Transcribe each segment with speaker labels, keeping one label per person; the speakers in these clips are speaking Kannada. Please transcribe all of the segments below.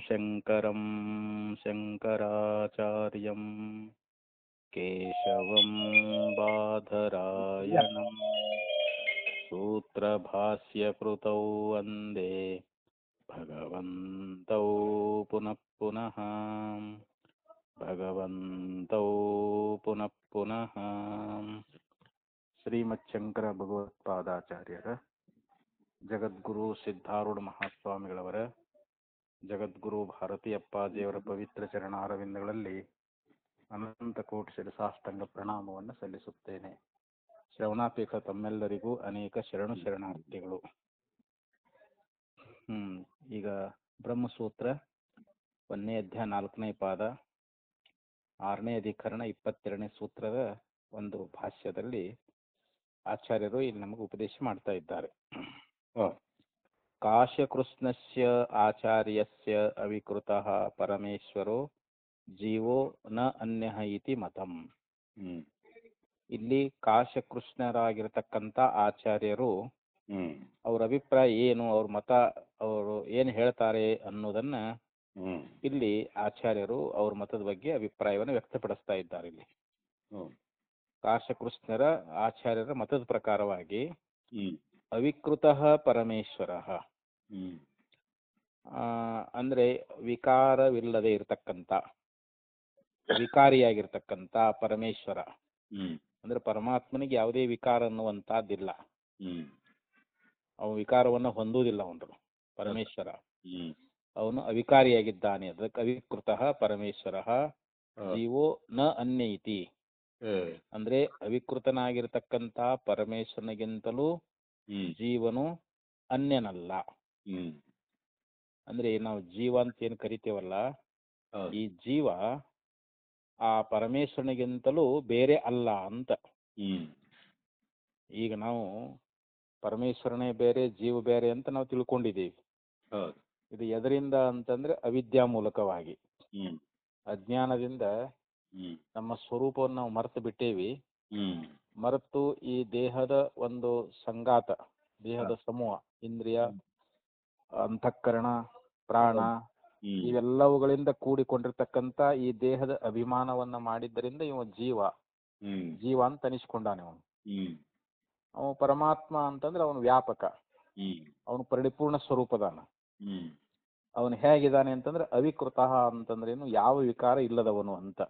Speaker 1: ಶಂಕರಂ ಶಂಕರಾಚಾರ್ಯಂ ಕೇಶವಂ ಬಾದರಾಯಣಂ ಸೂತ್ರಭಾಸ್ಯಕೃತೌ ವಂದೇ ಭಗವಂತೌ ಪುನಃ ಪುನಃ ಭಗವಂತೌ ಪುನಃ ಪುನಃ. ಶ್ರೀಮಚ್ಛಂಕರ ಭಗವತ್ಪಾದಾಚಾರ್ಯರ, ಜಗದ್ಗುರು ಸಿದ್ಧಾರೂಢ ಮಹಾಸ್ವಾಮಿಗಳವರ, ಜಗದ್ಗುರು ಭಾರತೀ ಅಪ್ಪಾಜಿಯವರ ಪವಿತ್ರ ಚರಣಾರವಿಂದಗಳಲ್ಲಿ ಅನಂತ ಕೋಟಿ ಶಿರಸಾಷ್ಟಾಂಗ ಪ್ರಣಾಮವನ್ನು ಸಲ್ಲಿಸುತ್ತೇನೆ. ಶ್ರವಣಾಪೇಕ್ಷ ತಮ್ಮೆಲ್ಲರಿಗೂ ಅನೇಕ ಶರಣಾರ್ಥಿಗಳು. ಈಗ ಬ್ರಹ್ಮಸೂತ್ರ 1ನೇ ಅಧ್ಯಾಯ 4ನೇ ಪಾದ 6ನೇ ಅಧಿಕರಣ 22ನೇ ಸೂತ್ರದ ಒಂದು ಭಾಷ್ಯದಲ್ಲಿ ಆಚಾರ್ಯರು ಇಲ್ಲಿ ನಮಗೆ ಉಪದೇಶ ಮಾಡ್ತಾ ಇದ್ದಾರೆ. ಕಾಶ್ಯಕೃಷ್ಣಸ್ಯ ಆಚಾರ್ಯಸ್ಯ ಅವಿಕೃತಃ ಪರಮೇಶ್ವರೋ ಜೀವೋ ನ ಅನ್ಯಃ ಇತಿ ಮತಂ. ಇಲ್ಲಿ ಕಾಶ್ಯಕೃಷ್ಣರಾಗಿರ್ತಕ್ಕಂಥ ಆಚಾರ್ಯರು ಅವ್ರ ಅಭಿಪ್ರಾಯ ಏನು, ಅವ್ರ ಮತ, ಅವರು ಏನು ಹೇಳ್ತಾರೆ ಅನ್ನೋದನ್ನ ಇಲ್ಲಿ ಆಚಾರ್ಯರು ಅವ್ರ ಮತದ ಬಗ್ಗೆ ಅಭಿಪ್ರಾಯವನ್ನು ವ್ಯಕ್ತಪಡಿಸ್ತಾ ಇದ್ದಾರೆ. ಇಲ್ಲಿ ಕಾಶ್ಯಕೃಷ್ಣರ ಆಚಾರ್ಯರ ಮತದ ಪ್ರಕಾರವಾಗಿ ಅವಿಕೃತಃ ಪರಮೇಶ್ವರ ಅಂದ್ರೆ ವಿಕಾರವಿಲ್ಲದೆ ಇರತಕ್ಕಂಥ, ವಿಕಾರಿಯಾಗಿರ್ತಕ್ಕಂಥ ಪರಮೇಶ್ವರ ಅಂದ್ರೆ ಪರಮಾತ್ಮನಿಗೆ ಯಾವುದೇ ವಿಕಾರ ಅನ್ನುವಂತಹದ್ದಿಲ್ಲ. ಅವನು ವಿಕಾರವನ್ನು ಹೊಂದುವುದಿಲ್ಲ. ಅವನು ಪರಮೇಶ್ವರ ಅವನು ಅವಿಕಾರಿಯಾಗಿದ್ದಾನೆ. ಅದಕ್ಕೆ ಅವಿಕೃತಃ ಪರಮೇಶ್ವರ ಜೀವೋ ನ ಅನ್ಯ ಇತಿ. ಅಂದ್ರೆ ಅವಿಕೃತನಾಗಿರ್ತಕ್ಕಂಥ ಪರಮೇಶ್ವರನಿಗಿಂತಲೂ ಜೀವನು ಅನ್ಯನಲ್ಲ. ಅಂದ್ರೆ ನಾವು ಜೀವ ಅಂತ ಏನು ಕರಿತೇವಲ್ಲ, ಈ ಜೀವ ಆ ಪರಮೇಶ್ವರನಿಗಿಂತಲೂ ಬೇರೆ ಅಲ್ಲ ಅಂತ. ಈಗ ನಾವು ಪರಮೇಶ್ವರನೇ ಬೇರೆ, ಜೀವ ಬೇರೆ ಅಂತ ನಾವು ತಿಳ್ಕೊಂಡಿದ್ದೀವಿ. ಇದು ಎದರಿಂದ ಅಂತಂದ್ರೆ ಅವಿದ್ಯಾ ಮೂಲಕವಾಗಿ, ಅಜ್ಞಾನದಿಂದ ನಮ್ಮ ಸ್ವರೂಪವನ್ನು ನಾವು ಮರೆತು ಬಿಟ್ಟೇವಿ. ಮರೆತು ಈ ದೇಹದ ಒಂದು ಸಂಗಾತ, ದೇಹದ ಸಮೂಹ, ಇಂದ್ರಿಯ, ಅಂತಃಕರಣ, ಪ್ರಾಣ ಇವೆಲ್ಲವುಗಳಿಂದ ಕೂಡಿಕೊಂಡಿರ್ತಕ್ಕಂಥ ಈ ದೇಹದ ಅಭಿಮಾನವನ್ನ ಮಾಡಿದ್ದರಿಂದ ಇವ ಜೀವ ಅಂತ ಅನಿಸ್ಕೊಂಡಾನೆ. ಅವನು ಪರಮಾತ್ಮ ಅಂತಂದ್ರೆ ಅವನು ವ್ಯಾಪಕ, ಅವನು ಪರಿಪೂರ್ಣ ಸ್ವರೂಪದಾನ. ಅವನು ಹೇಗಿದ್ದಾನೆ ಅಂತಂದ್ರೆ ಅವಿಕೃತ ಅಂತಂದ್ರೆ ಏನು, ಯಾವ ವಿಕಾರ ಇಲ್ಲದವನು ಅಂತ.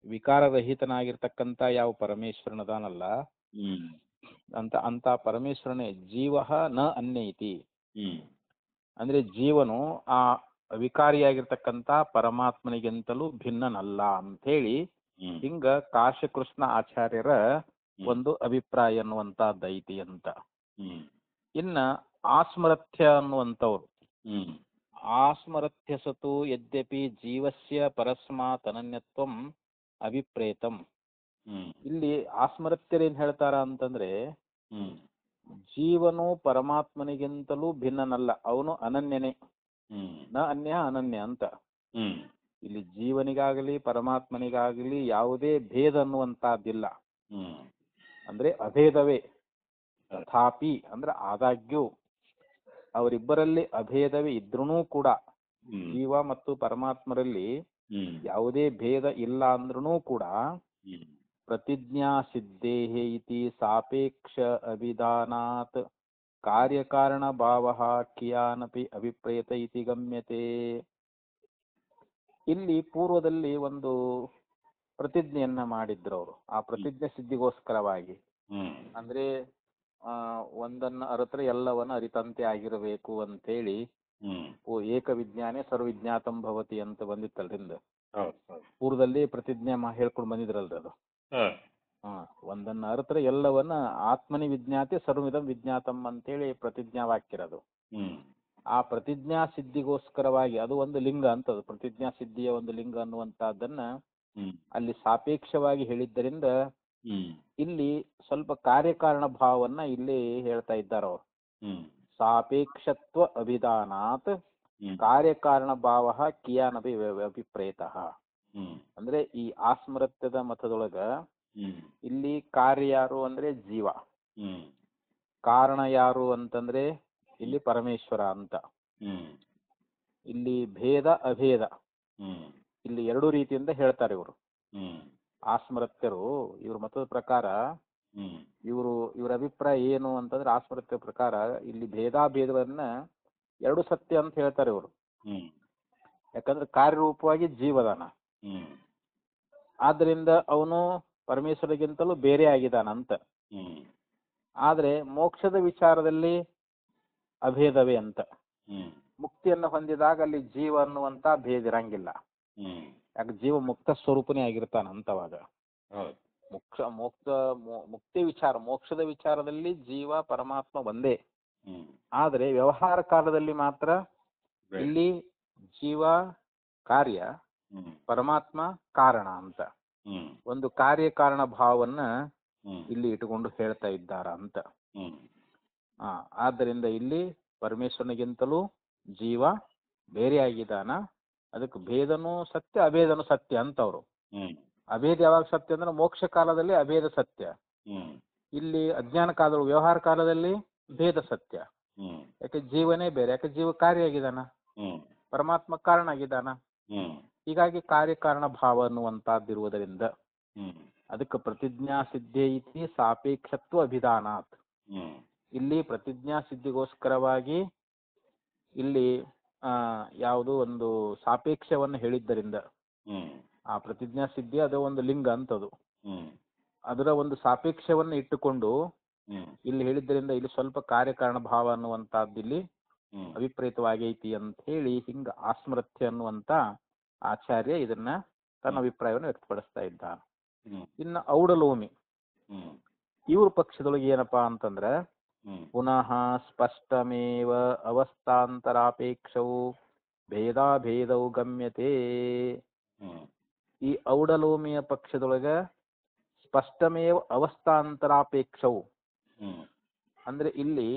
Speaker 1: ವಿಕಾರರಹಿತನಾಗಿರ್ತಕ್ಕಂಥ ಯಾವ ಪರಮೇಶ್ವರನದಾನಲ್ಲ ಅಂತ ಪರಮೇಶ್ವರನೇ ಜೀವ ನ ಅನ್ಯ ಇತಿ. ಅಂದ್ರೆ ಜೀವನು ಆ ವಿಕಾರಿಯಾಗಿರ್ತಕ್ಕಂಥ ಪರಮಾತ್ಮನಿಗಿಂತಲೂ ಭಿನ್ನನಲ್ಲ ಅಂತ ಹೇಳಿ ಹಿಂಗ ಕಾಶ್ಯಕೃಷ್ಣ ಆಚಾರ್ಯರ ಒಂದು ಅಭಿಪ್ರಾಯ ಅನ್ನುವಂತಹದ್ದೈತಿ ಅಂತ. ಇನ್ನ ಆಸ್ಮರಥ್ಯ ಅನ್ನುವಂಥವ್ರು, ಆಸ್ಮರಥ್ಯ ಸತು ಯದ್ಯಪಿ ಜೀವಸ್ಯ ಪರಸ್ಮಾತ್ ಅನನ್ಯತ್ವಂ ಅಭಿಪ್ರೇತಂ. ಇಲ್ಲಿ ಆಸ್ಮರಥ್ಯರೇನ್ ಹೇಳ್ತಾರ ಅಂತಂದ್ರೆ, ಜೀವನು ಪರಮಾತ್ಮನಿಗಿಂತಲೂ ಭಿನ್ನನಲ್ಲ, ಅವನು ಅನನ್ಯನೇ, ನ ಅನ್ಯ ಅನನ್ಯ ಅಂತ. ಇಲ್ಲಿ ಜೀವನಿಗಾಗಲಿ ಪರಮಾತ್ಮನಿಗಾಗಲಿ ಯಾವುದೇ ಭೇದ ಅನ್ನುವಂತಹದ್ದಿಲ್ಲ. ಅಂದ್ರೆ ಅಭೇದವೇ. ತಥಾಪಿ ಅಂದ್ರೆ ಆದಾಗ್ಯೂ ಅವರಿಬ್ಬರಲ್ಲಿ ಅಭೇದವೇ ಇದ್ರೂ ಕೂಡ, ಜೀವ ಮತ್ತು ಪರಮಾತ್ಮರಲ್ಲಿ ಯಾವುದೇ ಭೇದ ಇಲ್ಲ ಅಂದ್ರೂ ಕೂಡ, ಪ್ರತಿಜ್ಞಾ ಸಿದ್ಧೇಹೇ ಇತಿ ಸಾಪೇಕ್ಷ ಅಭಿಧಾನಾತ್ ಕಾರ್ಯಕಾರಣ ಭಾವ ಕಿಯಾನಪಿ ಅಭಿಪ್ರೇತ ಇತಿ ಗಮ್ಯತೆ. ಇಲ್ಲಿ ಪೂರ್ವದಲ್ಲಿ ಒಂದು ಪ್ರತಿಜ್ಞೆಯನ್ನ ಮಾಡಿದ್ರು ಅವರು. ಆ ಪ್ರತಿಜ್ಞೆ ಸಿದ್ಧಿಗೋಸ್ಕರವಾಗಿ, ಅಂದ್ರೆ ಒಂದನ್ನ ಅರಿತರೆ ಎಲ್ಲವನ್ನ ಅರಿತಂತೆ ಆಗಿರಬೇಕು ಅಂತೇಳಿ, ಏಕವಿಜ್ಞಾನೇ ಸರ್ವವಿಜ್ಞಾತಂ ಭವತಿ ಅಂತ ಬಂದಿತ್ತಲ್ರಿಂದ ಪೂರ್ವದಲ್ಲಿ ಪ್ರತಿಜ್ಞೆ ಹೇಳ್ಕೊಂಡು ಬಂದಿದ್ರಲ್ರಿ ಅದು. ಒಂದನ್ನ ಅರಿತರೆ ಎಲ್ಲವನ್ನ ಆತ್ಮನಿ ವಿಜ್ಞಾತಿ ಸರ್ವವಿಧಂ ವಿಜ್ಞಾತಂ ಅಂತೇಳಿ ಪ್ರತಿಜ್ಞಾ ವಾಕ್ಯರದು. ಆ ಪ್ರತಿಜ್ಞಾ ಸಿದ್ಧಿಗೋಸ್ಕರವಾಗಿ ಅದು ಒಂದು ಲಿಂಗ ಅಂತದು. ಪ್ರತಿಜ್ಞಾ ಸಿದ್ಧಿಯ ಒಂದು ಲಿಂಗ ಅನ್ನುವಂತಹದ್ದನ್ನ ಅಲ್ಲಿ ಸಾಪೇಕ್ಷವಾಗಿ ಹೇಳಿದ್ದರಿಂದ ಇಲ್ಲಿ ಸ್ವಲ್ಪ ಕಾರ್ಯಕಾರಣ ಭಾವವನ್ನ ಇಲ್ಲಿ ಹೇಳ್ತಾ ಇದ್ದಾರೆ ಅವರು. ಸಾಪೇಕ್ಷತ್ವ ಅಭಿಧಾನಾತ್ ಕಾರ್ಯಕಾರಣ ಭಾವ ಕಿಯಾನಪಿ ಅಭಿಪ್ರೇತ. ಅಂದ್ರೆ ಈ ಆಸ್ಮರತ್ಯದ ಮತದೊಳಗ ಇಲ್ಲಿ ಕಾರ್ಯ ಯಾರು ಅಂದ್ರೆ ಜೀವ, ಕಾರಣ ಯಾರು ಅಂತಂದ್ರೆ ಇಲ್ಲಿ ಪರಮೇಶ್ವರ ಅಂತ. ಇಲ್ಲಿ ಭೇದ ಅಭೇದ ಇಲ್ಲಿ ಎರಡು ರೀತಿಯಿಂದ ಹೇಳ್ತಾರೆ ಇವರು. ಆಸ್ಮರತ್ಯರು ಇವ್ರ ಮತದ ಪ್ರಕಾರ ಇವರ ಅಭಿಪ್ರಾಯ ಏನು ಅಂತಂದ್ರೆ, ಆಸ್ಮರತ್ಯ ಪ್ರಕಾರ ಇಲ್ಲಿ ಭೇದಾಭೇದವನ್ನ ಎರಡು ಸತ್ಯ ಅಂತ ಹೇಳ್ತಾರೆ ಇವರು. ಯಾಕಂದ್ರೆ ಕಾರ್ಯರೂಪವಾಗಿ ಜೀವದಾನ, ಆದ್ದರಿಂದ ಅವನು ಪರಮೇಶ್ವರಿಗಿಂತಲೂ ಬೇರೆ ಆಗಿದಾನಂತ. ಆದ್ರೆ ಮೋಕ್ಷದ ವಿಚಾರದಲ್ಲಿ ಅಭೇದವೇ ಅಂತ. ಮುಕ್ತಿಯನ್ನು ಹೊಂದಿದಾಗ ಅಲ್ಲಿ ಜೀವ ಅನ್ನುವಂತ ಭೇದ ಇರಂಗಿಲ್ಲ. ಯಾಕೆ ಜೀವ ಮುಕ್ತ ಸ್ವರೂಪನೇ ಆಗಿರ್ತಾನಂತವಾಗ. ಮುಕ್ತಿ ವಿಚಾರ, ಮೋಕ್ಷದ ವಿಚಾರದಲ್ಲಿ ಜೀವ ಪರಮಾತ್ಮ ಒಂದೇ. ಆದ್ರೆ ವ್ಯವಹಾರ ಕಾಲದಲ್ಲಿ ಮಾತ್ರ ಇಲ್ಲಿ ಜೀವ ಕಾರ್ಯ, ಪರಮಾತ್ಮ ಕಾರಣ ಅಂತ ಒಂದು ಕಾರ್ಯಕಾರಣ ಭಾವವನ್ನ ಇಲ್ಲಿ ಇಟ್ಟುಕೊಂಡು ಹೇಳ್ತಾ ಇದ್ದಾರ ಅಂತ. ಆದ್ದರಿಂದ ಇಲ್ಲಿ ಪರಮೇಶ್ವರನಿಗಿಂತಲೂ ಜೀವ ಬೇರೆಯಾಗಿದ್ದಾನ. ಅದಕ್ಕೆ ಭೇದನೂ ಸತ್ಯ, ಅಭೇದನೂ ಸತ್ಯ ಅಂತ ಅವರು. ಅಭೇದ ಯಾವಾಗ ಸತ್ಯ ಅಂದ್ರೆ ಮೋಕ್ಷ ಕಾಲದಲ್ಲಿ ಅಭೇದ ಸತ್ಯ, ಇಲ್ಲಿ ಅಜ್ಞಾನ ಕಾಲದಲ್ಲಿ ವ್ಯವಹಾರ ಕಾಲದಲ್ಲಿ ಭೇದ ಸತ್ಯ. ಯಾಕೆ ಜೀವನೇ ಬೇರೆ, ಯಾಕೆ ಜೀವ ಕಾರ್ಯ ಆಗಿದಾನ, ಪರಮಾತ್ಮ ಕಾರಣ ಆಗಿದ್ದಾನ. ಹೀಗಾಗಿ ಕಾರ್ಯಕಾರಣ ಭಾವ ಅನ್ನುವಂತಹದ್ದಿರುವುದರಿಂದ ಅದಕ್ಕೆ ಪ್ರತಿಜ್ಞಾ ಸಿದ್ಧೇ ಇತಿ ಸಾಪೇಕ್ಷತ್ವ ಅಭಿಧಾನಾತ್. ಇಲ್ಲಿ ಪ್ರತಿಜ್ಞಾ ಸಿದ್ಧಿಗೋಸ್ಕರವಾಗಿ ಇಲ್ಲಿ ಯಾವುದೋ ಒಂದು ಸಾಪೇಕ್ಷವನ್ನು ಹೇಳಿದ್ದರಿಂದ, ಆ ಪ್ರತಿಜ್ಞಾ ಸಿದ್ಧಿ ಅದು ಒಂದು ಲಿಂಗ ಅಂತದು, ಅದರ ಒಂದು ಸಾಪೇಕ್ಷವನ್ನು ಇಟ್ಟುಕೊಂಡು ಇಲ್ಲಿ ಹೇಳಿದ್ದರಿಂದ ಇಲ್ಲಿ ಸ್ವಲ್ಪ ಕಾರ್ಯಕಾರಣ ಭಾವ ಅನ್ನುವಂತಹದ್ದು ಇಲ್ಲಿ ಅಭಿಪ್ರೇತವಾಗೈತಿ ಅಂತ ಹೇಳಿ ಹಿಂಗ ಆಸ್ಮರತ್ಯ ಅನ್ನುವಂತ ಆಚಾರ್ಯ ಇದನ್ನ ತನ್ನ ಅಭಿಪ್ರಾಯವನ್ನು ವ್ಯಕ್ತಪಡಿಸ್ತಾ ಇದ್ದ. ಇನ್ನು ಔಡಲೋಮಿ ಇವ್ರ ಪಕ್ಷದೊಳಗೆ ಏನಪ್ಪಾ ಅಂತಂದ್ರ, ಪುನಃ ಸ್ಪಷ್ಟಮೇವ ಅವಸ್ಥಾಂತರಾಪೇಕ್ಷವು ಭೇದಾಭೇದವು ಗಮ್ಯತೆ. ಈ ಔಡಲೋಮಿಯ ಪಕ್ಷದೊಳಗ ಸ್ಪಷ್ಟಮೇವ ಅವಸ್ಥಾಂತರಾಪೇಕ್ಷವು ಅಂದ್ರೆ ಇಲ್ಲಿ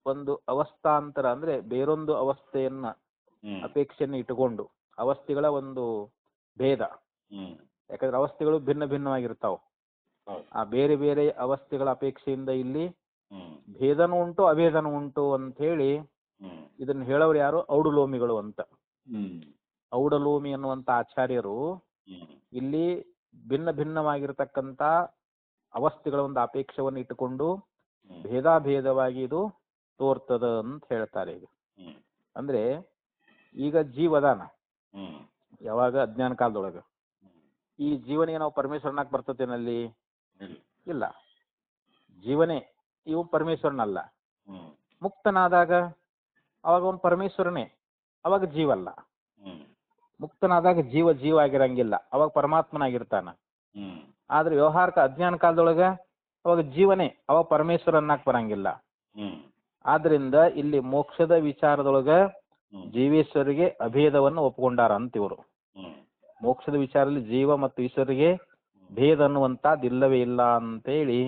Speaker 1: ಒಂದು ಅವಸ್ಥಾಂತರ ಅಂದ್ರೆ ಬೇರೊಂದು ಅವಸ್ಥೆಯನ್ನ ಅಪೇಕ್ಷೆಯನ್ನು ಇಟ್ಟುಕೊಂಡು ಅವಸ್ಥೆಗಳ ಒಂದು ಭೇದ. ಯಾಕಂದ್ರೆ ಅವಸ್ಥೆಗಳು ಭಿನ್ನ ಭಿನ್ನವಾಗಿರ್ತಾವ. ಆ ಬೇರೆ ಬೇರೆ ಅವಸ್ಥೆಗಳ ಅಪೇಕ್ಷೆಯಿಂದ ಇಲ್ಲಿ ಭೇದನೂ ಉಂಟು ಅಭೇದನೂ ಉಂಟು ಅಂತ ಹೇಳಿ ಇದನ್ನ ಹೇಳೋರು ಯಾರು, ಔಡಲೋಮಿಗಳು ಅಂತ. ಔಡಲೋಮಿ ಅನ್ನುವಂತ ಆಚಾರ್ಯರು ಇಲ್ಲಿ ಭಿನ್ನ ಭಿನ್ನವಾಗಿರ್ತಕ್ಕಂಥ ಅವಸ್ಥೆಗಳ ಒಂದು ಅಪೇಕ್ಷೆಯನ್ನು ಇಟ್ಟುಕೊಂಡು ಭೇದಾಭೇದವಾಗಿ ಇದು ತೋರ್ತದ ಅಂತ ಹೇಳ್ತಾರೆ. ಈಗ ಅಂದ್ರೆ ಈಗ ಜೀವದಾನ ಯಾವಾಗ ಅಜ್ಞಾನ ಕಾಲದೊಳಗ ಈ ಜೀವನಿಗೆ ನಾವು ಪರಮೇಶ್ವರನಾಕ್ ಬರ್ತತೇನಲ್ಲಿ ಇಲ್ಲ, ಜೀವನೇ ಇವು ಪರಮೇಶ್ವರನಲ್ಲ. ಮುಕ್ತನಾದಾಗ ಅವಾಗ ಅವನು ಪರಮೇಶ್ವರನೇ, ಅವಾಗ ಜೀವಲ್ಲ. ಮುಕ್ತನಾದಾಗ ಜೀವ ಜೀವ ಆಗಿರಂಗಿಲ್ಲ, ಅವಾಗ ಪರಮಾತ್ಮನಾಗಿರ್ತಾನ. ಆದ್ರೆ ವ್ಯವಹಾರಕ ಅಜ್ಞಾನ ಕಾಲದೊಳಗ ಅವಾಗ ಜೀವನೇ, ಅವಾಗ ಪರಮೇಶ್ವರನ್ನಾಕ್ ಬರಂಗಿಲ್ಲ. ಆದ್ರಿಂದ ಇಲ್ಲಿ ಮೋಕ್ಷದ ವಿಚಾರದೊಳಗ ಜೀವೇಶ್ವರಿಗೆ ಅಭೇದವನ್ನು ಒಪ್ಪಿಕೊಂಡಾರ ಅಂತ ಇವರು. ಮೋಕ್ಷದ ವಿಚಾರದಲ್ಲಿ ಜೀವ ಮತ್ತು ಈಶ್ವರಿಗೆ ಭೇದ ಅನ್ನುವಂತದ್ದು ಇಲ್ಲವೇ ಇಲ್ಲ ಅಂತೇಳಿ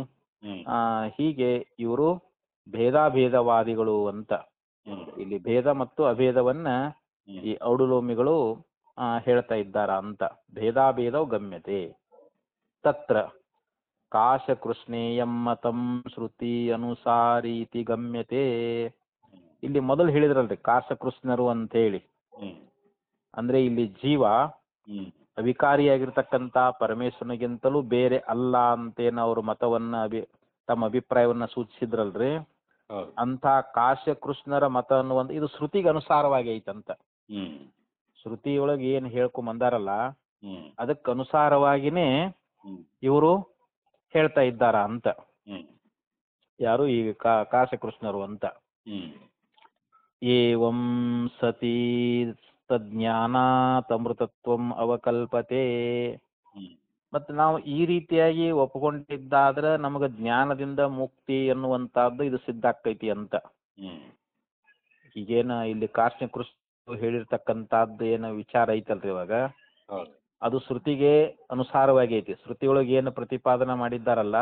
Speaker 1: ಹೀಗೆ ಇವರು ಭೇದಾಭೇದವಾದಿಗಳು ಅಂತ. ಇಲ್ಲಿ ಭೇದ ಮತ್ತು ಅಭೇದವನ್ನ ಈ ಔಡುಲೋಮಿಗಳು ಹೇಳ್ತಾ ಇದ್ದಾರ ಅಂತ. ಭೇದಾಭೇದವು ಗಮ್ಯತೆ ತತ್ರ ಕಾಶಕೃಷ್ಣೇಯಂ ಮತಂ ಶ್ರುತಿ ಅನುಸಾರೀತಿ ಗಮ್ಯತೆ. ಇಲ್ಲಿ ಮೊದಲು ಹೇಳಿದ್ರಲ್ರಿ ಕಾಶಕೃಷ್ಣರು ಅಂತ ಹೇಳಿ, ಅಂದ್ರೆ ಇಲ್ಲಿ ಜೀವ ಅವಿಕಾರಿಯಾಗಿರ್ತಕ್ಕಂಥ ಪರಮೇಶ್ವರನಿಗಿಂತಲೂ ಬೇರೆ ಅಲ್ಲ ಅಂತೇನು ಅವ್ರ ಮತವನ್ನ ತಮ್ಮ ಅಭಿಪ್ರಾಯವನ್ನ ಸೂಚಿಸಿದ್ರಲ್ರಿ. ಅಂತ ಕಾಶಕೃಷ್ಣರ ಮತ ಅನ್ನುವಂತ ಇದು ಶ್ರುತಿಗೆ ಅನುಸಾರವಾಗಿ ಐತಂತ. ಶ್ರುತಿಯೊಳಗೆ ಏನ್ ಹೇಳ್ಕೊಂಬಂದಾರಲ್ಲ ಅದಕ್ಕೆ ಅನುಸಾರವಾಗಿನೇ ಇವರು ಹೇಳ್ತಾ ಇದ್ದಾರ ಅಂತ. ಯಾರು ಈ ಕಾಶಕೃಷ್ಣರು ಅಂತ. ಏವಂ ಸತಿ ತಜ್ಞಾನಾತ್ ಅಮೃತತ್ವಂ ಅವಕಲ್ಪತೆ. ಮತ್ತೆ ನಾವು ಈ ರೀತಿಯಾಗಿ ಒಪ್ಪಿಕೊಂಡಿದ್ದಾದ್ರೆ ನಮಗೆ ಜ್ಞಾನದಿಂದ ಮುಕ್ತಿ ಅನ್ನುವಂತಹದ್ದು ಇದು ಸಿದ್ಧ ಆಕೈತಿ ಅಂತ. ಈಗೇನ ಇಲ್ಲಿ ಕಾಶಕೃಷ್ಣ ಹೇಳಿರ್ತಕ್ಕಂಥದ್ದು ಏನು ವಿಚಾರ ಐತಲ್ರಿ ಇವಾಗ, ಅದು ಶ್ರುತಿಗೆ ಅನುಸಾರವಾಗಿ ಐತಿ. ಶ್ರುತಿಯೊಳಗೆ ಏನು ಪ್ರತಿಪಾದನೆ ಮಾಡಿದ್ದಾರಲ್ಲ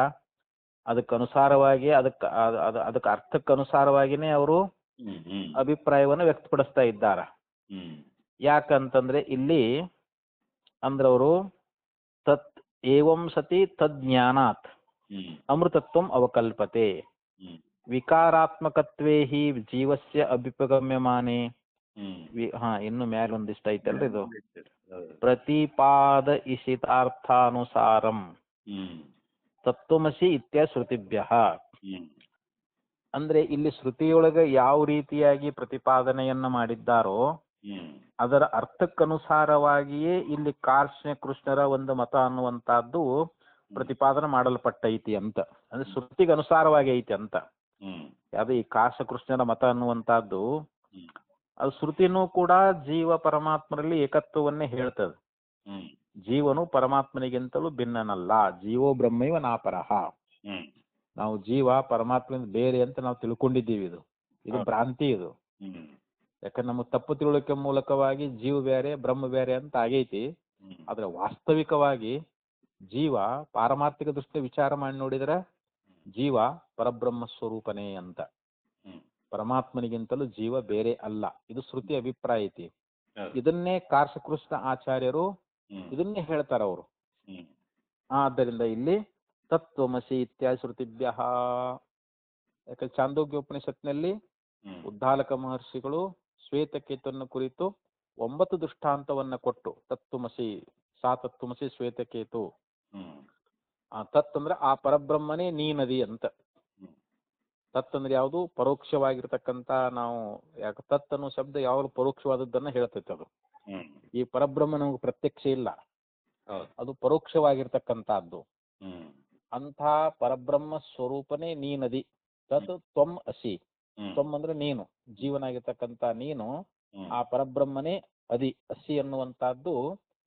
Speaker 1: ಅದಕ್ಕೆ ಅನುಸಾರವಾಗಿ ಅದಕ್ಕೆ ಅರ್ಥಕ್ಕೆ ಅನುಸಾರವಾಗಿನೇ ಅವರು ಅಭಿಪ್ರಾಯವನ್ನು ವ್ಯಕ್ತಪಡಿಸ್ತಾ ಇದ್ದಾರ. ಯಾಕಂತಂದ್ರೆ ಇಲ್ಲಿ ಅಂದ್ರವರು ತತ್ ಏವಂ ಸತಿ ತಜ್ಞಾನಾತ್ ಅಮೃತತ್ವಂ ಅವಕಲ್ಪತೆ ವಿಕಾರಾತ್ಮಕತ್ವೇ ಹಿ ಜೀವಸ್ಯ ಅಭ್ಯುಪಗಮ್ಯಮಾನೆ ಇನ್ನು ಮ್ಯಾಲ ಒಂದಿಷ್ಟು ಐತಲ್ರಿ ಇದು ಪ್ರತಿಪಾದಯಿಸಿತಾರ್ಥಾನುಸಾರಂ ತತ್ವಮಸಿ ಇತ್ಯ ಶ್ರುತಿಭ್ಯ. ಅಂದ್ರೆ ಇಲ್ಲಿ ಶ್ರುತಿಯೊಳಗೆ ಯಾವ ರೀತಿಯಾಗಿ ಪ್ರತಿಪಾದನೆಯನ್ನ ಮಾಡಿದ್ದಾರೋ ಅದರ ಅರ್ಥಕ್ಕನುಸಾರವಾಗಿಯೇ ಇಲ್ಲಿ ಕಾರ್ಷ್ಣ ಕೃಷ್ಣರ ಒಂದು ಮತ ಅನ್ನುವಂತಹದ್ದು ಪ್ರತಿಪಾದನೆ ಮಾಡಲ್ಪಟ್ಟೈತಿ ಅಂತ. ಅಂದ್ರೆ ಶ್ರುತಿಗೆ ಅನುಸಾರವಾಗಿ ಐತಿ ಅಂತ. ಯಾವ್ದು ಈ ಕಾರ್ಷ್ಣ ಕೃಷ್ಣರ ಮತ ಅನ್ನುವಂತಹದ್ದು ಅದು ಶ್ರುತಿನೂ ಕೂಡ ಜೀವ ಪರಮಾತ್ಮರಲ್ಲಿ ಏಕತ್ವವನ್ನೇ ಹೇಳ್ತದೆ. ಜೀವನು ಪರಮಾತ್ಮನಿಗಿಂತಲೂ ಭಿನ್ನನಲ್ಲ. ಜೀವೋ ಬ್ರಹ್ಮೈವ ನಾಪರಹ. ನಾವು ಜೀವ ಪರಮಾತ್ಮನಿಂದ ಬೇರೆ ಅಂತ ನಾವು ತಿಳ್ಕೊಂಡಿದ್ದೀವಿ. ಇದು ಭ್ರಾಂತಿ. ಇದು ಯಾಕಂದ್ರೆ ನಮಗೆ ತಪ್ಪು ತಿಳುವಳಿಕೆ ಮೂಲಕವಾಗಿ ಜೀವ ಬೇರೆ ಬ್ರಹ್ಮ ಬೇರೆ ಅಂತ ಆಗೈತಿ. ಆದ್ರೆ ವಾಸ್ತವಿಕವಾಗಿ ಜೀವ ಪಾರಮಾರ್ಥಿಕ ದೃಷ್ಟಿ ವಿಚಾರ ಮಾಡಿ ನೋಡಿದ್ರೆ ಜೀವ ಪರಬ್ರಹ್ಮ ಸ್ವರೂಪನೇ ಅಂತ. ಪರಮಾತ್ಮನಿಗಿಂತಲೂ ಜೀವ ಬೇರೆ ಅಲ್ಲ. ಇದು ಶ್ರುತಿ ಅಭಿಪ್ರಾಯ ಐತಿ. ಇದನ್ನೇ ಕಾರ್ಷಕೃಷ್ಣ ಆಚಾರ್ಯರು ಇದನ್ನೇ ಹೇಳ್ತಾರ ಅವರು. ಆದ್ದರಿಂದ ಇಲ್ಲಿ ತತ್ವಮಸಿ ಇತ್ಯಾದಿ ಶ್ರುತಿಭ್ಯ. ಯಾಕಂದ್ರೆ ಚಾಂದೋಗ್ಯ ಉಪನಿಷತ್ನಲ್ಲಿ ಉದ್ದಾಲಕ ಮಹರ್ಷಿಗಳು ಶ್ವೇತಕೇತುವನ್ನು ಕುರಿತು 9 ದೃಷ್ಟಾಂತವನ್ನ ಕೊಟ್ಟು ತತ್ವಮಸಿ ಸಾ ತತ್ವಮಸಿ ಶ್ವೇತಕೇತು. ತತ್ ಅಂದ್ರೆ ಆ ಪರಬ್ರಹ್ಮನೇ ನೀನದಿ ಅಂತ. ತತ್ ಅಂದ್ರೆ ಯಾವುದು ಪರೋಕ್ಷವಾಗಿರ್ತಕ್ಕಂಥ ನಾವು ಯಾಕೆ ತತ್ ಅನ್ನೋ ಶಬ್ದ ಯಾವಾಗ ಪರೋಕ್ಷವಾದದ್ದನ್ನ ಹೇಳ್ತೈತೆ. ಅದು ಈ ಪರಬ್ರಹ್ಮ ನಮಗೆ ಪ್ರತ್ಯಕ್ಷ ಇಲ್ಲ, ಅದು ಪರೋಕ್ಷವಾಗಿರ್ತಕ್ಕಂಥದ್ದು. ಅಂಥ ಪರಬ್ರಹ್ಮ ಸ್ವರೂಪನೇ ನೀನದಿ. ತತ್ ತ್ವಂ ಅಸಿ. ತ್ವಂ ಅಂದ್ರೆ ನೀನು, ಜೀವನಾಗಿರ್ತಕ್ಕಂಥ ನೀನು ಆ ಪರಬ್ರಹ್ಮನೇ ಅದಿ. ಅಸಿ ಅನ್ನುವಂತಹದ್ದು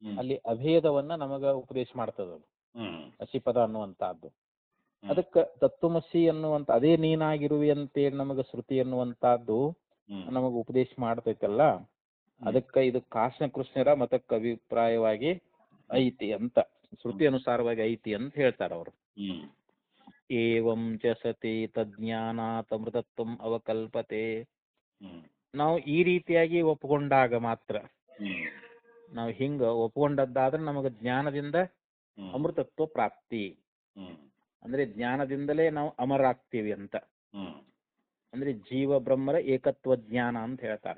Speaker 1: ಅಲ್ಲಿ ಅಭೇದವನ್ನ ನಮಗ ಉಪದೇಶ ಮಾಡ್ತದ. ಅಸಿಪದ ಅನ್ನುವಂತಹದ್ದು. ಅದಕ್ಕೆ ತತ್ವಮಸಿ ಅನ್ನುವಂತ ಅದೇ ನೀನಾಗಿರುವೆ ಅಂತೇಳಿ ನಮಗ ಶ್ರುತಿ ಅನ್ನುವಂತಹದ್ದು ನಮಗ ಉಪದೇಶ ಮಾಡ್ತೈತಲ್ಲ. ಅದಕ್ಕೆ ಇದು ಕಾರ್ಷ್ಣ ಕೃಷ್ಣರ ಮತಕ್ಕೆ ಅಭಿಪ್ರಾಯವಾಗಿ ಐತಿ ಅಂತ, ಶ್ರುತಿ ಅನುಸಾರವಾಗಿ ಐತಿ ಅಂತ ಹೇಳ್ತಾರ ಅವರು. ಏವಂ ಚ ಸತಿ ತಜ್ಞಾನಾತ್ ಅಮೃತತ್ವಂ ಅವಕಲ್ಪತೆ. ನಾವು ಈ ರೀತಿಯಾಗಿ ಒಪ್ಪಿಕೊಂಡಾಗ ಮಾತ್ರ, ನಾವು ಹಿಂಗ ಒಪ್ಕೊಂಡದ್ದಾದ್ರೆ ನಮಗೆ ಜ್ಞಾನದಿಂದ ಅಮೃತತ್ವ ಪ್ರಾಪ್ತಿ. ಅಂದ್ರೆ ಜ್ಞಾನದಿಂದಲೇ ನಾವು ಅಮರಾಗ್ತೀವಿ ಅಂತ. ಅಂದ್ರೆ ಜೀವ ಬ್ರಹ್ಮರ ಏಕತ್ವ ಜ್ಞಾನ ಅಂತ ಹೇಳ್ತಾರ.